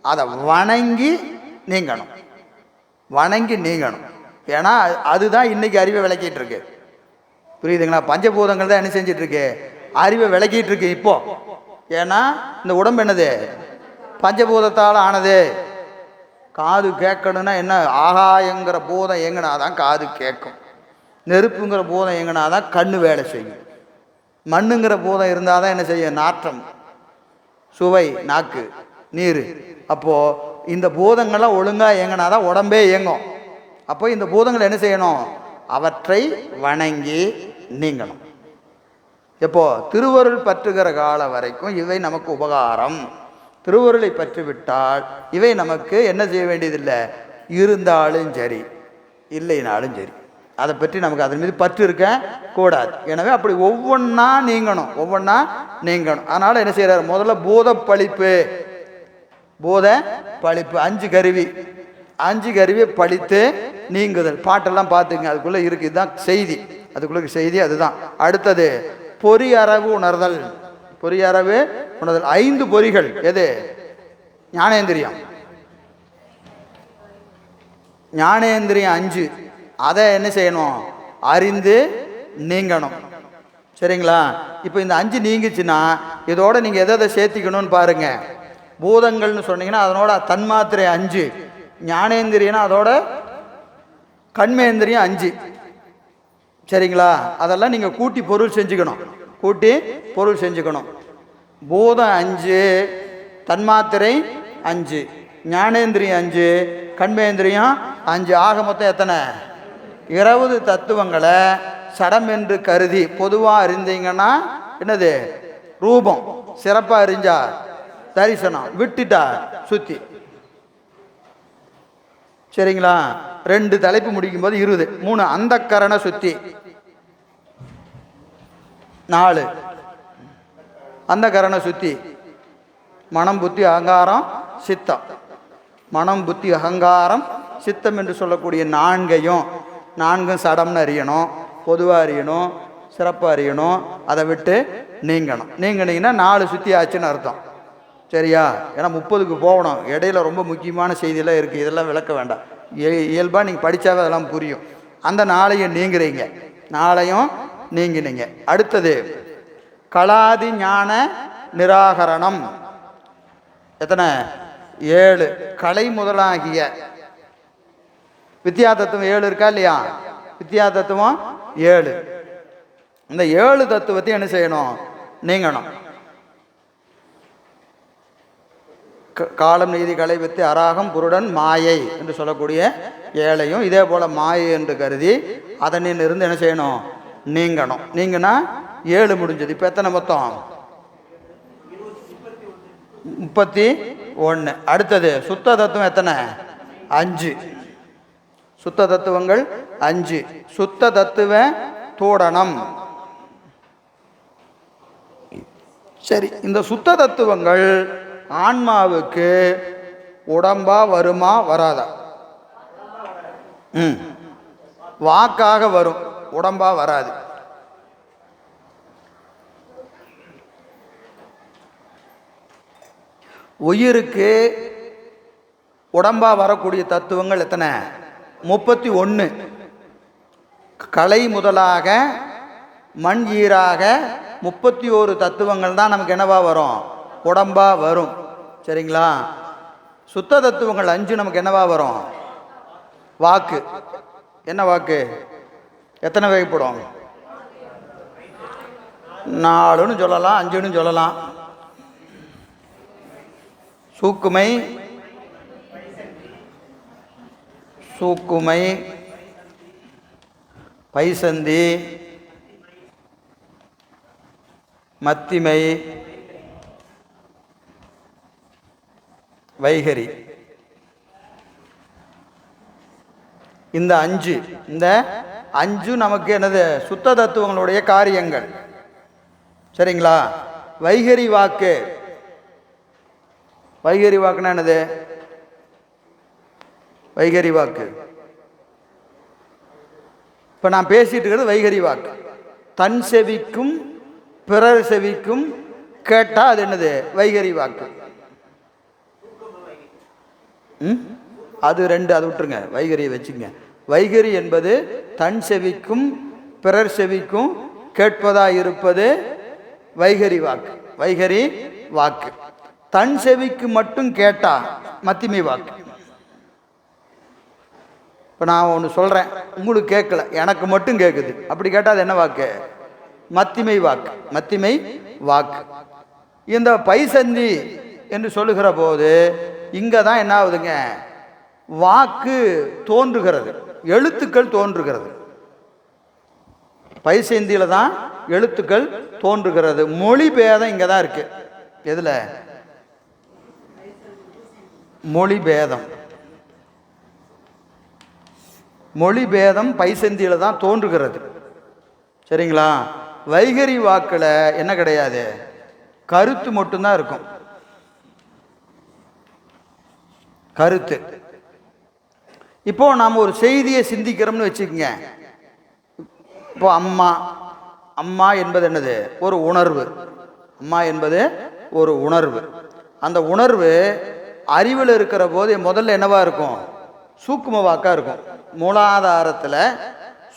அதை வணங்கி நீங்கணும். வணங்கி நீங்கணும். ஏன்னா அதுதான் இன்னைக்கு அறிவை விளக்கிட்டு இருக்கு. புரியுதுங்களா? பஞ்சபூதங்கள் தான் என்ன செஞ்சிட்டு இருக்கு? அறிவை விளக்கிட்டு இருக்கு இப்போ. ஏன்னா இந்த உடம்பு என்னது? பஞ்சபூதத்தால் ஆனது. காது கேட்கணும்னா என்ன? ஆகாயங்கிற பூதம் எங்கனாதான் காது கேட்கும். நெருப்புங்கிற பூதம் எங்கனாதான் கண்ணு வேலை செய்யும். மண்ணுங்கிற பூதம் இருந்தால் தான் என்ன செய்யும்? நாற்றம், சுவை, நாக்கு, நீர். அப்போது இந்த பூதங்கள்லாம் ஒழுங்காக இயங்கினாதான் உடம்பே இயங்கும். அப்போ இந்த பூதங்கள் என்ன செய்யணும்? அவற்றை வணங்கி நீங்கணும். எப்போ திருவருள் பற்றுகிற காலம் வரைக்கும் இவை நமக்கு உபகாரம். திருவருளை பற்றிவிட்டால் இவை நமக்கு என்ன செய்ய வேண்டியதில்லை, இருந்தாலும் சரி இல்லைனாலும் சரி, அதை பற்றி நமக்கு அதன் மீது பற்று இருக்க கூடாது. எனவே அப்படி ஒவ்வொன்றா நீங்கணும், ஒவ்வொன்றா நீங்கணும். அதனால் என்ன செய்கிறார், முதல்ல பூத பழிப்பு, பூத பழிப்பு 5 கருவி, 5 கருவியை பழித்து நீங்குதல். பாட்டெல்லாம் பார்த்துங்க, அதுக்குள்ளே இருக்குது, இதுதான் செய்தி, அதுக்குள்ள செய்தி அதுதான். அடுத்தது பொறியறவு உணர்தல். பொறியறவு உணர்தல் 5 பொறிகள். எது? ஞானேந்திரியம். ஞானேந்திரியம் 5, அதை என்ன செய்யணும், அறிந்து நீங்கணும். சரிங்களா? இப்போ இந்த 5 நீங்கிச்சுன்னா இதோட நீங்கள் எதை சேர்த்திக்கணும்னு பாருங்க. பூதங்கள்னு சொன்னீங்கன்னா அதனோட தன்மாத்திரை 5, ஞானேந்திரியனா அதோட கண்மேந்திரியம் 5. சரிங்களா? அதெல்லாம் நீங்கள் கூட்டி பொருள் செஞ்சுக்கணும், கூட்டி பொருள் செஞ்சுக்கணும். பூதம் 5, தன்மாத்திரை 5, ஞானேந்திரியம் 5, கண்மேந்திரியம் 5, ஆக மொத்தம் எத்தனை? 20 தத்துவங்களை சடம் என்று கருதி பொதுவாக அறிந்தீங்கன்னா என்னது, ரூபம். சிறப்பாக அறிஞ்சா தரிசனம், விட்டுட்டா சுத்தி. சரிங்களா? 2 தலைப்பு முடிக்கும் போது 20. 3 அந்த கரண சுத்தி, 4 அந்த கரண சுத்தி, மனம் புத்தி அகங்காரம் சித்தம். மனம் புத்தி அகங்காரம் சித்தம் என்று சொல்லக்கூடிய 4ம் சடம்னு அறியணும், பொதுவாக அறியணும், சிறப்பாக அறியணும், அதை விட்டு நீங்கணும். நீங்கினீங்கன்னா 4 சுத்தி ஆச்சுன்னு அர்த்தம். சரியா? ஏன்னா 30க்கு போகணும், இடையில ரொம்ப முக்கியமான செய்தியெல்லாம் இருக்குது, இதெல்லாம் விளக்க வேண்டாம். இயல்பாக நீங்கள் படித்தாவே அதெல்லாம் புரியும். அந்த 4ஐயும் நீங்கிறீங்க, 4ஐயும் நீங்கினீங்க. அடுத்தது கலாதி ஞான நிராகரணம். எத்தனை? 7. கலை முதலாகிய வித்யா தத்துவம் 7 இருக்கா இல்லையா? வித்யா தத்துவம் 7. இந்த 7 தத்துவத்தை என்ன செய்யணும், நீங்கணும். காலம் நீதி கலை வித்து அராகம் புருடன் மாயை என்று சொல்லக்கூடிய 7ஐயும் இதே போல் மாயை என்று கருதி அதனிலிருந்து என்ன செய்யணும், நீங்கணும். நீங்கன்னா 7 முடிஞ்சது. இப்போ எத்தனை மொத்தம்? 31. அடுத்தது சுத்த தத்துவம் எத்தனை? 5. சுத்த தத்துவங்கள் 5. சுத்த தத்துவ தூடனம். சரி, இந்த சுத்த தத்துவங்கள் ஆன்மாவுக்கு உடம்பா வருமா வராதா? வாக்காக வரும், உடம்பா வராது. உயிருக்கு உடம்பா வரக்கூடிய தத்துவங்கள் எத்தனை? 31. கலை முதலாக மண் ஈராக 31 தத்துவங்கள் தான் நமக்கு என்னவா வரும், உடம்பா வரும். சரிங்களா? சுத்த தத்துவங்கள் 5 நமக்கு என்னவா வரும், வாக்கு. என்ன வாக்கு? எத்தனை வகைப்படும்? 4ன்னு சொல்லலாம், 5ன்னு சொல்லலாம். சூக்குமை, சூக்குமை, பைசந்தி, மத்திமை, வைகரி. இந்த 5 நமக்கு என்னது, சுத்த தத்துவங்களுடைய காரியங்கள். சரிங்களா? வைகரி வாக்கு. வைகரி வாக்குன்னா என்னது? வைகரி வாக்கு இப்போ நான் பேசிட்டு இருக்கிறது வைகரி வாக்கு. தன் செவிக்கும் பிறர் செவிக்கும் கேட்டால் அது என்னது, வைகரி வாக்கு. அது 2, அது விட்டுருங்க, வைகரியை வச்சுங்க. வைகரி என்பது தன் செவிக்கும் பிறர் செவிக்கும் கேட்பதா இருப்பது வைகரி வாக்கு. வைகரி வாக்கு. தன் செவிக்கு மட்டும் கேட்டா மத்திமை வாக்கு. இப்போ நான் ஒன்று சொல்கிறேன், உங்களுக்கு கேட்கல, எனக்கு மட்டும் கேட்குது, அப்படி கேட்டால் அது என்ன வாக்கு? மத்திமை வாக்கு. மத்திமை வாக்கு. இந்த பைசந்தி என்று சொல்லுகிற போது இங்கே தான் என்ன ஆகுதுங்க, வாக்கு தோன்றுகிறது, எழுத்துக்கள் தோன்றுகிறது. பைசந்தியில் தான் எழுத்துக்கள் தோன்றுகிறது. மொழி பேதம் இங்கே தான் இருக்கு. எதுல மொழி பேதம்? மொழி பேதம் பைசந்தியில தான் தோன்றுகிறது. சரிங்களா? வைகரி வாக்கில் என்ன கிடையாது, கருத்து மட்டும்தான் இருக்கும். கருத்து. இப்போ நாம் ஒரு செய்தியை சிந்திக்கிறோம்னு வச்சுக்கோங்க. இப்போ அம்மா, அம்மா என்பது என்னது, ஒரு உணர்வு. அம்மா என்பது ஒரு உணர்வு. அந்த உணர்வு அறிவில் இருக்கிற போது முதல்ல என்னவா இருக்கும், சூக்கும வாக்கா இருக்கும். மூலாதாரத்தில்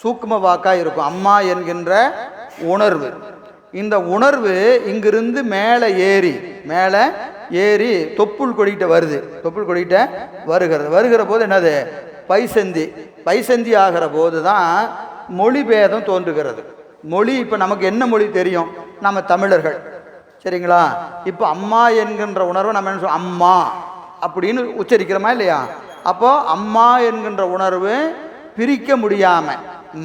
சூக்கும வாக்கா இருக்கும் அம்மா என்கின்ற உணர்வு. இந்த உணர்வு இங்கிருந்து மேலே ஏறி தொப்புள் கொடிகிட்ட வருது. தொப்புள் கொடிகிட்ட வருகிற போது என்னது, பைசந்தி ஆகிற போது தான் மொழி பேதம் தோன்றுகிறது. மொழி, இப்போ நமக்கு என்ன மொழி தெரியும், நம்ம தமிழர்கள். சரிங்களா? இப்போ அம்மா என்கின்ற உணர்வை நம்ம என்ன சொல்றோம், அம்மா அப்படின்னு உச்சரிக்கிறோமா இல்லையா? அப்போ அம்மா என்கின்ற உணர்வு பிரிக்க முடியாம,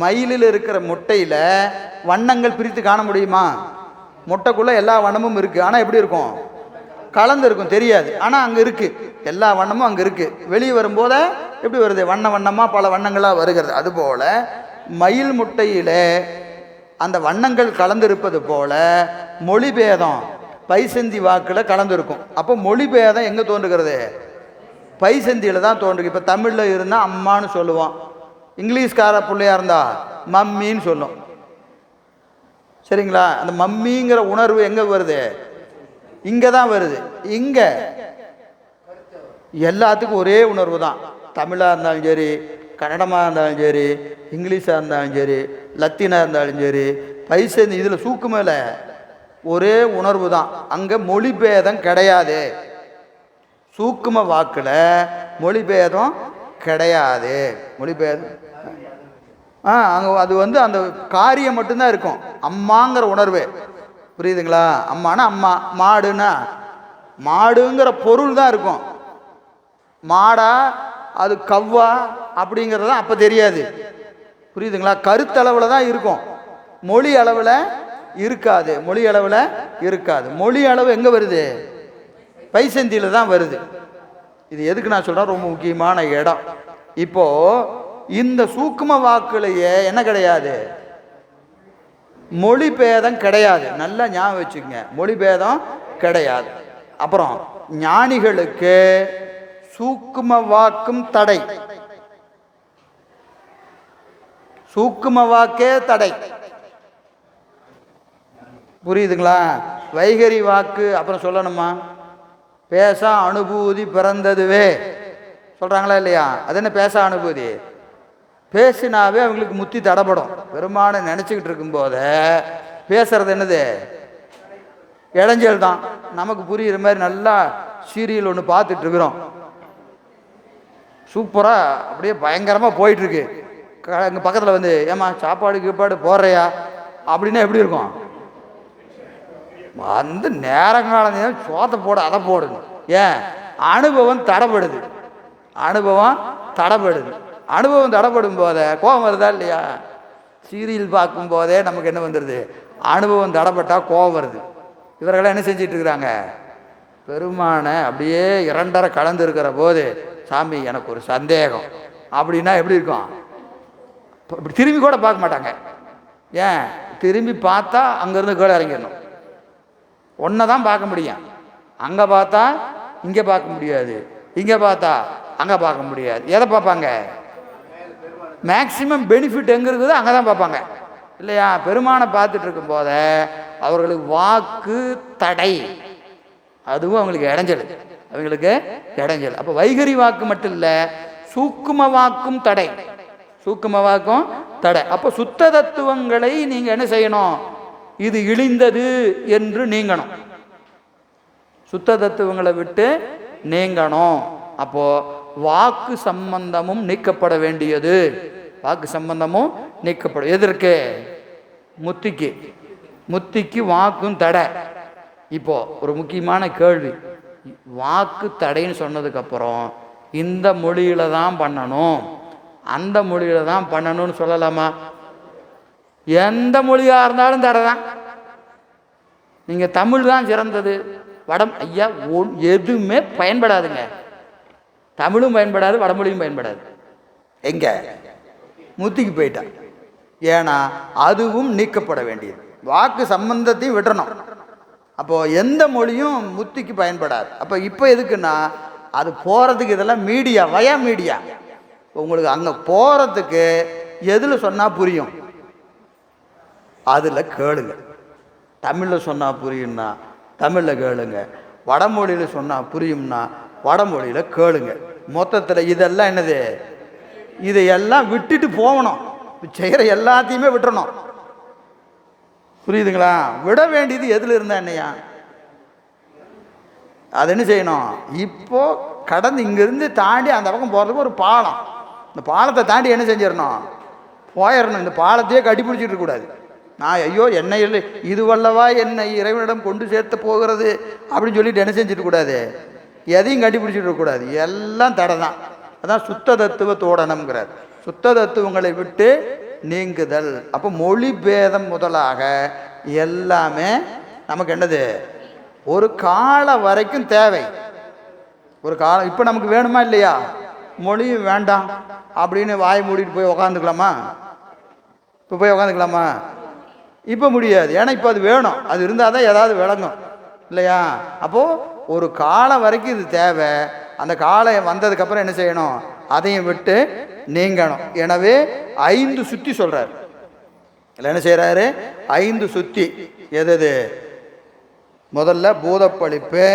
மயிலில் இருக்கிற முட்டையில வண்ணங்கள் பிரித்து காண முடியுமா? முட்டைக்குள்ள எல்லா வண்ணமும் இருக்கு, ஆனா எப்படி இருக்கும், கலந்து இருக்கும், தெரியாது. ஆனா அங்க இருக்கு, எல்லா வண்ணமும் அங்க இருக்கு. வெளியே வரும்போது எப்படி வருது, வண்ண வண்ணமா பல வண்ணங்களா வருகிறது. அதுபோல மயில் முட்டையில அந்த வண்ணங்கள் கலந்திருப்பது போல மொழிபேதம் பைசந்தி வாக்கில் கலந்துருக்கும். அப்போ மொழிபேதம் எங்கே தோன்றுகிறது, பைசந்தியில் தான் தோன்றுது. இப்போ தமிழில் இருந்தால் அம்மான்னு சொல்லுவோம், இங்கிலீஷ்கார பிள்ளையா இருந்தா மம்மின்னு சொல்லும். சரிங்களா? அந்த மம்மிங்கிற உணர்வு எங்கே வருது, இங்கே தான் வருது. இங்கே எல்லாத்துக்கும் ஒரே உணர்வு தான். தமிழாக இருந்தாலும் சரி, கன்னடமாக இருந்தாலும் சரி, இங்கிலீஷாக இருந்தாலும் சரி, லத்தீனாக இருந்தாலும் சரி, பைசந்தி இதில் சூக்குமேல ஒரே உணர்வு தான். அங்கே மொழிபேதம் கிடையாது. சூக்கும வாக்கில் மொழிபேதம் கிடையாது. மொழிபேதம் அங்கே அது அந்த காரியம் மட்டும்தான் இருக்கும், அம்மாங்கிற உணர்வு. புரியுதுங்களா? அம்மானா அம்மா, மாடுனா மாடுங்கிற பொருள் தான் இருக்கும். மாடா அது கவ்வா அப்படிங்கிறது அப்போ தெரியாது. புரியுதுங்களா? கருத்தளவில் தான் இருக்கும், மொழி அளவில் இருக்காது. மொழி அளவு எங்கே வருது, பைசந்தியில் தான் வருது. இது எதுக்கு நான் சொல்கிறேன், ரொம்ப முக்கியமான இடம். இப்போ இந்த சூக்கும வாக்குலையே என்ன கிடையாது, மொழி பேதம் கிடையாது. நல்லா ஞாபகம் வச்சுக்கோங்க, மொழி பேதம் கிடையாது. அப்புறம் ஞானிகளுக்கு சூக்கும வாக்கும் தடை, சூக்கும வாக்கே தடை. புரியுதுங்களா? வைகரி வாக்கு அப்புறம் சொல்லணுமா, பேச அனுபூதி பிறந்ததுவே சொல்றாங்களா இல்லையா? அது என்ன பேச அனுபூதி, பேசினாவே அவங்களுக்கு முத்தி தடைப்படும். பெருமானை நினச்சிக்கிட்டு இருக்கும்போத பேசுறது என்னது, இடைஞ்சல் தான். நமக்கு புரியுற மாதிரி நல்லா சீரியல் ஒன்று பார்த்துட்டு இருக்கிறோம், சூப்பராக அப்படியே பயங்கரமாக போயிட்டுருக்கு. எங்கள் பக்கத்தில் ஏமா சாப்பாடு கீப்பாடு போடுறையா அப்படின்னா எப்படி இருக்கும், நேரங்காலம் சோத்தை போட அதை போடுங்க. ஏன், அனுபவம் தடைப்படுது. அனுபவம் தடைப்படும் போதே கோபம் வருதா இல்லையா? சீரியல் பார்க்கும் போதே நமக்கு என்ன வந்துடுது, அனுபவம் தடைப்பட்டால் கோபம் வருது. இவர்களெல்லாம் என்ன செஞ்சிட்டு இருக்கிறாங்க, பெருமானை அப்படியே இரண்டரை கலந்து இருக்கிற போது, சாமி எனக்கு ஒரு சந்தேகம் அப்படின்னா எப்படி இருக்கும், இப்படி திரும்பி கூட பார்க்க மாட்டாங்க. ஏன், திரும்பி பார்த்தா அங்கேருந்து கீழே இறங்கிடணும். ஒன்றை தான் பார்க்க முடியும், அங்கே பார்த்தா இங்கே பார்க்க முடியாது, இங்கே பார்த்தா அங்கே பார்க்க முடியாது. எதை பார்ப்பாங்க, மேக்சிமம் பெனிஃபிட் எங்கே இருக்குதோ அங்கே தான் பார்ப்பாங்க இல்லையா? பெருமானை பார்த்துட்டு இருக்கும் போத அவர்களுக்கு வாக்கு தடை, அதுவும் அவங்களுக்கு இடைஞ்சல். அப்போ வைகரி வாக்கு மட்டும் இல்லை, சூக்கும வாக்கும் தடை. அப்போ சுத்த தத்துவங்களை நீங்கள் என்ன செய்யணும், இது இழிந்தது என்று நீங்கணும். சுத்த தத்துவங்களை விட்டு நீங்கணும். அப்போ வாக்கு சம்பந்தமும் நீக்கப்பட வேண்டியது. எதற்கு, முத்திக்கு வாக்கும் தடை. இப்போ ஒரு முக்கியமான கேள்வி, வாக்கு தடைன்னு சொன்னதுக்கு அப்புறம் இந்த மொழியில தான் பண்ணணும், அந்த மொழியில தான் பண்ணணும்னு சொல்லலாமா? எந்த மொழியா இருந்தாலும் தடை தான். நீங்கள் தமிழ் தான் சிறந்தது, ஐயா எதுவுமே பயன்படாதுங்க. தமிழும் பயன்படாது, வடமொழியும் பயன்படாது. எங்க முத்திக்கு போயிட்டான். ஏன்னா அதுவும் நீக்கப்பட வேண்டியது. வாக்கு சம்பந்தத்தையும் விடணும். அப்போது எந்த மொழியும் முத்திக்கு பயன்படாது. அப்போ இப்போ எதுக்குன்னா அது போகிறதுக்கு இதெல்லாம் மீடியா, வயா மீடியா. உங்களுக்கு அங்கே போகிறதுக்கு எதில் சொன்னால் புரியும் அதில் கேளுங்க. தமிழில் சொன்னால் புரியும்னா தமிழில் கேளுங்க, வடமொழியில் சொன்னால் புரியும்னா வடமொழியில் கேளுங்க. மொத்தத்தில் இதெல்லாம் என்னது, இதையெல்லாம் விட்டுட்டு போகணும். செய்கிற எல்லாத்தையுமே விட்டுறணும். புரியுதுங்களா? விட வேண்டியது எதில் இருந்தா என்னையா, அது என்ன செய்யணும்? இப்போ கடந்து இங்கேருந்து தாண்டி அந்த பக்கம் போகிறதுக்கு ஒரு பாலம், இந்த பாலத்தை தாண்டி என்ன செஞ்சிடணும்? போயிடணும். இந்த பாலத்தையே கட்டி பிடிச்சிட்டு இருக்கக்கூடாது. நான் ஐயோ என்னை இது வல்லவா என்னை இறைவனிடம் கொண்டு சேர்த்து போகிறது அப்படின்னு சொல்லிட்டு என்ன செஞ்சுட்டு கூடாது, எதையும் கட்டி பிடிச்சிட்டு இருக்கக்கூடாது. எல்லாம் தடை தான். அதான் சுத்த தத்துவ தோடனம்ங்கிறார். சுத்த தத்துவங்களை விட்டு நீங்குதல். அப்போ மொழி பேதம் முதலாக எல்லாமே நமக்கு என்னது, ஒரு காலம் வரைக்கும் தேவை. ஒரு காலம் இப்போ நமக்கு வேணுமா இல்லையா? மொழியும் வேண்டாம் அப்படின்னு வாய் மூடிட்டு போய் உக்காந்துக்கலாமா? இப்போ போய் உக்காந்துக்கலாமா? இப்போ முடியாது. ஏன்னா இப்போ அது வேணும். அது இருந்தால் தான் ஏதாவது விளங்கும் இல்லையா? அப்போது ஒரு காலம் வரைக்கும் இது தேவை. அந்த காலம் வந்ததுக்கப்புறம் என்ன செய்யணும்? அதையும் விட்டு நீங்கணும். எனவே 5 சுத்தி சொல்கிறார். இல்லை என்ன செய்கிறாரு? 5 சுத்தி. எது? முதல்ல பூதப்பழிப்பு,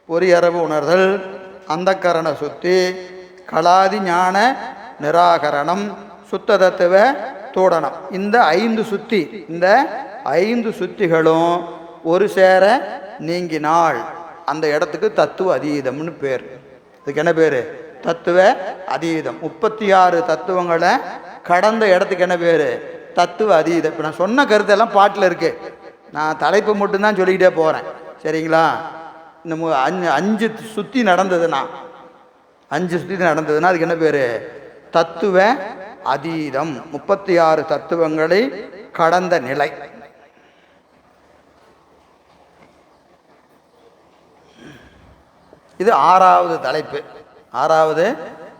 பொறியறவு உணர்தல், அந்தக்கரண சுத்தி, கலாதி ஞான நிராகரணம், சுத்த தத்துவ தூடனம். இந்த 5 சுத்தி, இந்த 5 சுத்திகளும் ஒரு சேர நீங்கினாள் அந்த இடத்துக்கு தத்துவ அதீதம்னு பேர். இதுக்கு என்ன பேர்? தத்துவ அதீதம். 36 தத்துவங்களை கடந்த இடத்துக்கு என்ன பேர்? தத்துவ அதீதம். இப்போ நான் சொன்ன கருத்தெல்லாம் பாட்டில் இருக்கு. நான் தலைப்பு மட்டும்தான் சொல்லிக்கிட்டே போகிறேன். சரிங்களா? இந்த 5 சுத்தி நடந்ததுன்னா, 5 சுத்தி நடந்ததுன்னா அதுக்கு என்ன பேர்? தத்துவ அதீதம். 36 தத்துவங்களை கடந்த நிலை. இது 6வது தலைப்பு. 6வது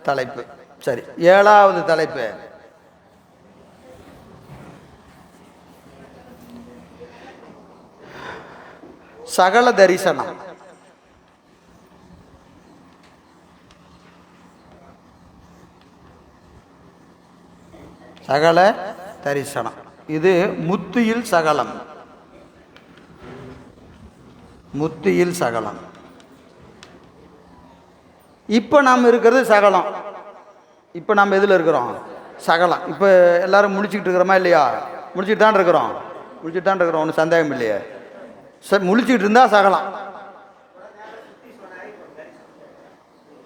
தலைப்பு. சரி, 7வது தலைப்பு. சகல தரிசனம். சகல தரிசனம் இது முத்தியில் சகலம். முத்தியில் சகலம். இப்போ நாம் இருக்கிறது சகலம். இப்போ நாம் எதில் இருக்கிறோம்? சகலம். இப்போ எல்லாரும் முழிச்சுக்கிட்டு இருக்கிறோமா இல்லையா? முழிச்சுட்டு தான் இருக்கிறோம். முழிச்சுட்டு தான் இருக்கிறோம். ஒன்றும் சந்தேகம் இல்லையே. முழிச்சுக்கிட்டு இருந்தால் சகலம்.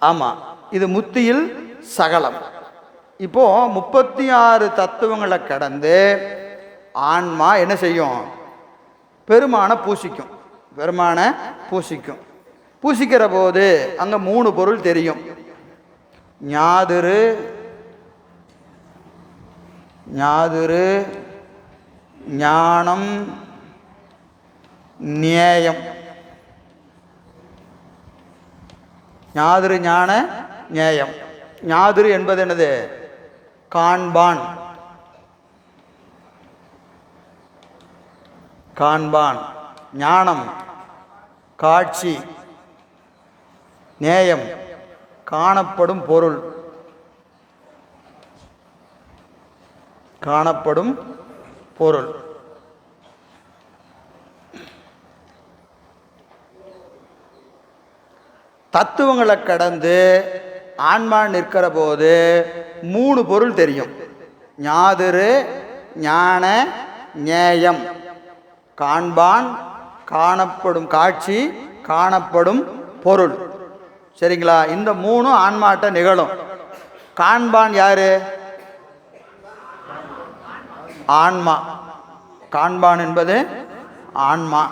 ஆமாம், இது முத்தியில் சகலம். இப்போ 36 தத்துவங்களை கடந்து ஆன்மா என்ன செய்யும்? பெருமான பூசிக்கும். பெருமான பூசிக்கும். பூசிக்கிற போது அங்கே 3 பொருள் தெரியும். ஞாதிரு, ஞாதிரு, ஞானம், நியாயம். ஞாதிரு, ஞான, நியாயம். ஞாதிரு என்பது என்னது? காண்பான். காண்பான். ஞானம் காட்சி. நேயம் காணப்படும் பொருள். காணப்படும் பொருள். தத்துவங்களை கடந்து ஆன்மா நிற்கிற போது 3 பொருள் தெரியும். ஞாதிரு, ஞான, நேயம். காண்பான், காணப்படும் காட்சி, காணப்படும் பொருள். சரிங்களா? இந்த 3 ஆன்மாட்ட நிகழும். காண்பான் யாரு? ஆன்மா. காண்பான் என்பது ஆன்மா.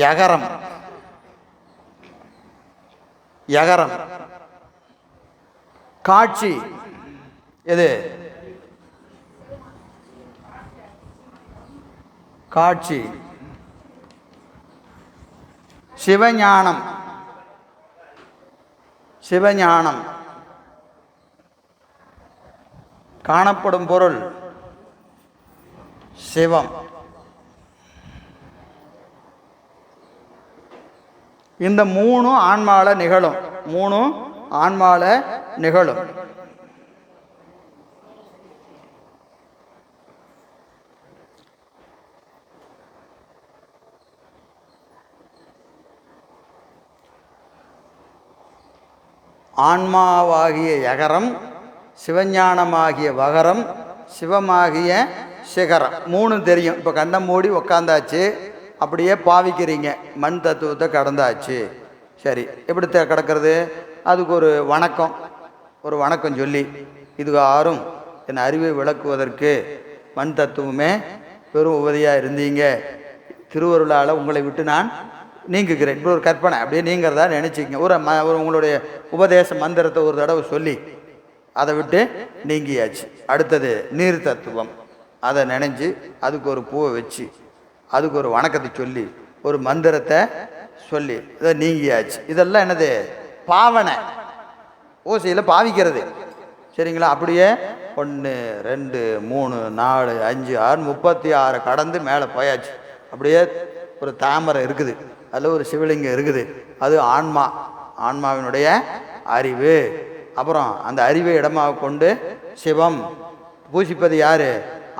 யகரம். யகரம். காட்சி எது? காட்சி. சிவஞானம். சிவஞானம் காணப்படும் பொருள் சிவம். இந்த மூணு ஆன்மால நிகழும். மூணு ஆன்மால நிகழும். ஆன்மாவாகிய யகரம், சிவஞானமாகிய வகரம், சிவமாகிய சிகரம். மூணு தெரியும். இப்போ கண்ணை மூடி உக்காந்தாச்சு, அப்படியே பாவிக்கிறீங்க, மண் தத்துவத்தை கடந்தாச்சு. சரி, எப்படி கிடக்கிறது? அதுக்கு ஒரு வணக்கம் சொல்லி, இது யாரும் என் அறிவை விளக்குவதற்கு மண் தத்துவமே பெரும் உபதியாக இருந்தீங்க, திருவருளால் உங்களை விட்டு நான் நீங்குகிறேன். இப்படி ஒரு கற்பனை அப்படியே நீங்கிறதா நினச்சிக்கங்க. ஒரு உங்களுடைய உபதேச மந்திரத்தை ஒரு தடவை சொல்லி அதை விட்டு நீங்கியாச்சு. அடுத்தது நீர் தத்துவம். அதை நினைஞ்சு அதுக்கு ஒரு பூவை வச்சு அதுக்கு ஒரு வணக்கத்தை சொல்லி ஒரு மந்திரத்தை சொல்லி இதை நீங்கியாச்சு. இதெல்லாம் என்னது? பாவனை, ஓசையில் பாவிக்கிறது. சரிங்களா? அப்படியே 1 2 3 4 5 6 36 கடந்து மேலே போயாச்சு. அப்படியே ஒரு தாமரை இருக்குது, அதில் ஒரு சிவலிங்கம் இருக்குது. அது ஆன்மா, ஆன்மாவினுடைய அறிவு. அப்புறம் அந்த அறிவை இடமாக கொண்டு சிவம் பூசிப்பது யார்?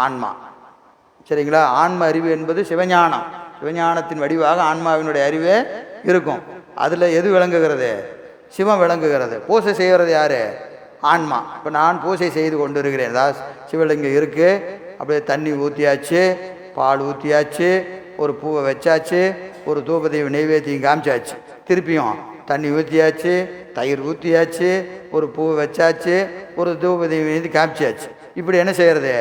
ஆன்மா. சரிங்களா? ஆன்ம அறிவு என்பது சிவஞானம். சிவஞானத்தின் வடிவாக ஆன்மாவினுடைய அறிவே இருக்கும். அதில் எது விளங்குகிறது? சிவம் விளங்குகிறது. பூசை செய்கிறது யார்? ஆன்மா. இப்போ நான் பூசை செய்து கொண்டு இருக்கிறேன். அதாவது சிவலிங்கம் இருக்குது, அப்படியே தண்ணி ஊற்றியாச்சு, பால் ஊற்றியாச்சு, ஒரு பூவை வச்சாச்சு, ஒரு தூபதீப நெய்வேத்தியம் காமிச்சாச்சு, திருப்பியும் தண்ணி ஊற்றியாச்சு, தயிர் ஊற்றியாச்சு, ஒரு பூவை வச்சாச்சு, ஒரு தூபதீப நெய்தி காமிச்சாச்சு. இப்படி என்ன செய்கிறது?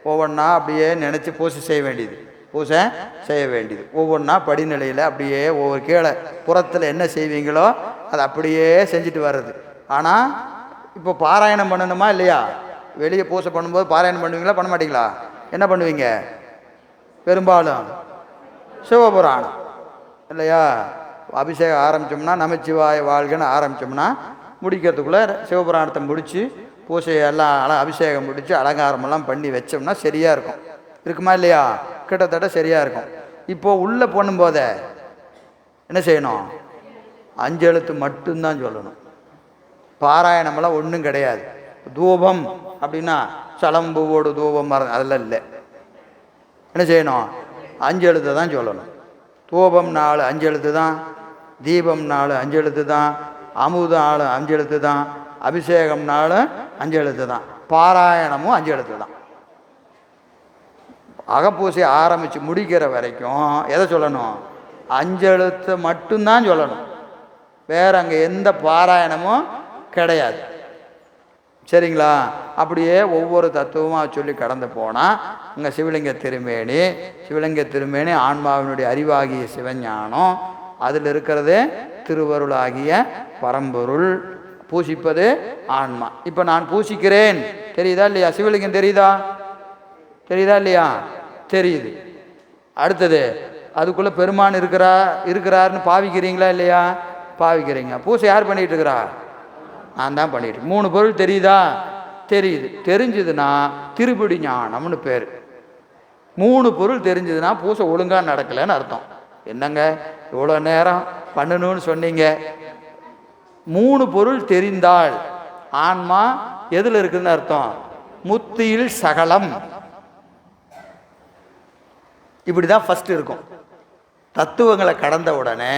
ஒவ்வொன்றா அப்படியே நினச்சி பூசை செய்ய வேண்டியது, பூசை செய்ய வேண்டியது. ஒவ்வொன்றா படிநிலையில் அப்படியே ஒவ்வொரு கீழே புறத்தில் என்ன செய்வீங்களோ அதை அப்படியே செஞ்சுட்டு வர்றது. ஆனால் இப்போ பாராயணம் பண்ணணுமா இல்லையா? வெளியே பூசை பண்ணும்போது பாராயணம் பண்ணுவீங்களா, பண்ண மாட்டீங்களா? என்ன பண்ணுவீங்க? பெரும்பாலும் சிவபுராணம் இல்லையா? அபிஷேகம் ஆரம்பித்தோம்னா நமச்சிவாய வாழ்கன்னு ஆரம்பித்தோம்னா முடிக்கிறதுக்குள்ளே சிவபுராணத்தை முடித்து பூசையெல்லாம் அபிஷேகம் முடித்து அலங்காரமெல்லாம் பண்ணி வச்சோம்னா சரியாக இருக்கும். இருக்குமா இல்லையா? கிட்டத்தட்ட சரியாக இருக்கும். இப்போது உள்ளே பண்ணும்போதே என்ன செய்யணும்? 5 எழுத்து மட்டும்தான் சொல்லணும். பாராயணமெல்லாம் ஒன்றும் கிடையாது. தூபம் அப்படின்னா சலம்புவோடு தூபம் அதெல்லாம் இல்லை. என்ன செய்யணும்? 5 எழுத்து தான் சொல்லணும். தூபம் 4 5 எழுத்து தான், தீபம் 4 5 எழுத்து தான், அமுதம் 4 5 எழுத்து தான், அபிஷேகம் 4 5 எழுத்து தான், பாராயணமும் 5 எழுத்து தான். அகப்பூசை ஆரம்பித்து முடிக்கிற வரைக்கும் எதை சொல்லணும்? 5 எழுத்து மட்டும்தான் சொல்லணும். வேறு அங்கே எந்த பாராயணமும் கிடையாது. சரிங்களா? அப்படியே ஒவ்வொரு தத்துவமாக சொல்லி கடந்து போனால் அங்கே சிவலிங்க திருமேனி ஆன்மாவினுடைய அறிவாகிய சிவஞானம், அதில் இருக்கிறது திருவருளாகிய பரம்பொருள், பூசிப்பது ஆன்மா. இப்போ நான் பூசிக்கிறேன், தெரியுதா இல்லையா? சிவலிங்கம் தெரியுதா இல்லையா? தெரியுது. அடுத்தது அதுக்குள்ளே பெருமான் இருக்கிறாருன்னு பாவிக்கிறீங்களா இல்லையா? பாவிக்கிறீங்க. பூசை யார் பண்ணிகிட்டு இருக்கிறா? நான் தான் பண்ணிட்டு. 3 பொருள் தெரியுதா? தெரியுது. தெரிஞ்சதுன்னா திருப்படி ஞானம்னு பேர். 3 பொருள் தெரிஞ்சதுன்னா பூசை ஒழுங்காக நடக்கலைன்னு அர்த்தம். என்னங்க இவ்வளோ நேரம் பண்ணணும்னு சொன்னீங்க? 3 பொருள் தெரிந்தால் ஆன்மா எதில் இருக்குதுன்னு அர்த்தம்? முத்தியில் சகலம். இப்படி தான் ஃபஸ்ட்டு இருக்கும். தத்துவங்களை கடந்த உடனே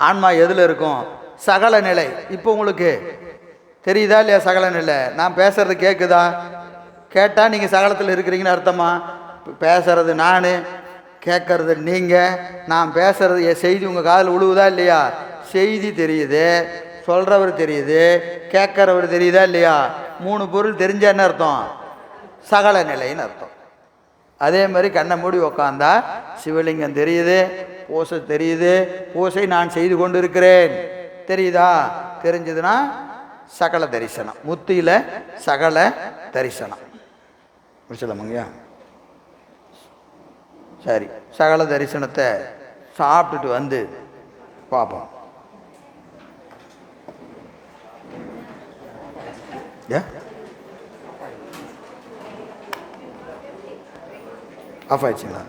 ஆன்மா எதில் இருக்கும்? சகல நிலை. இப்போ உங்களுக்கு தெரியுதா இல்லையா? சகல நிலை. நான் பேசுறது கேட்குதா? கேட்டால் நீங்கள் சகலத்தில் இருக்கிறீங்கன்னு அர்த்தமா? பேசுறது நான், கேட்கறது நீங்கள். நான் பேசுறது செய்தி உங்கள் காதில் விழுவுதா இல்லையா? செய்தி தெரியுது, சொல்கிறவர் தெரியுது, கேட்குறவர் தெரியுதா இல்லையா? 3 பொருள் தெரிஞ்சா என்ன அர்த்தம்? சகல நிலைன்னு அர்த்தம். அதே மாதிரி கண்ணை மூடி உக்காந்தா சிவலிங்கம் தெரியுது, பூசை தெரியுது, பூசை நான் செய்து கொண்டு இருக்கிறேன் தெரியுதா? தெரிஞ்சதுன்னா சகல தரிசனம், முத்தியில் சகல தரிசனம். முடிச்சலாமாங்கய்யா? சரி, சகல தரிசனத்தை சாப்பிட்டுட்டு வந்து பார்ப்போம். ஆஃப் ஆயிடுச்சுங்களா?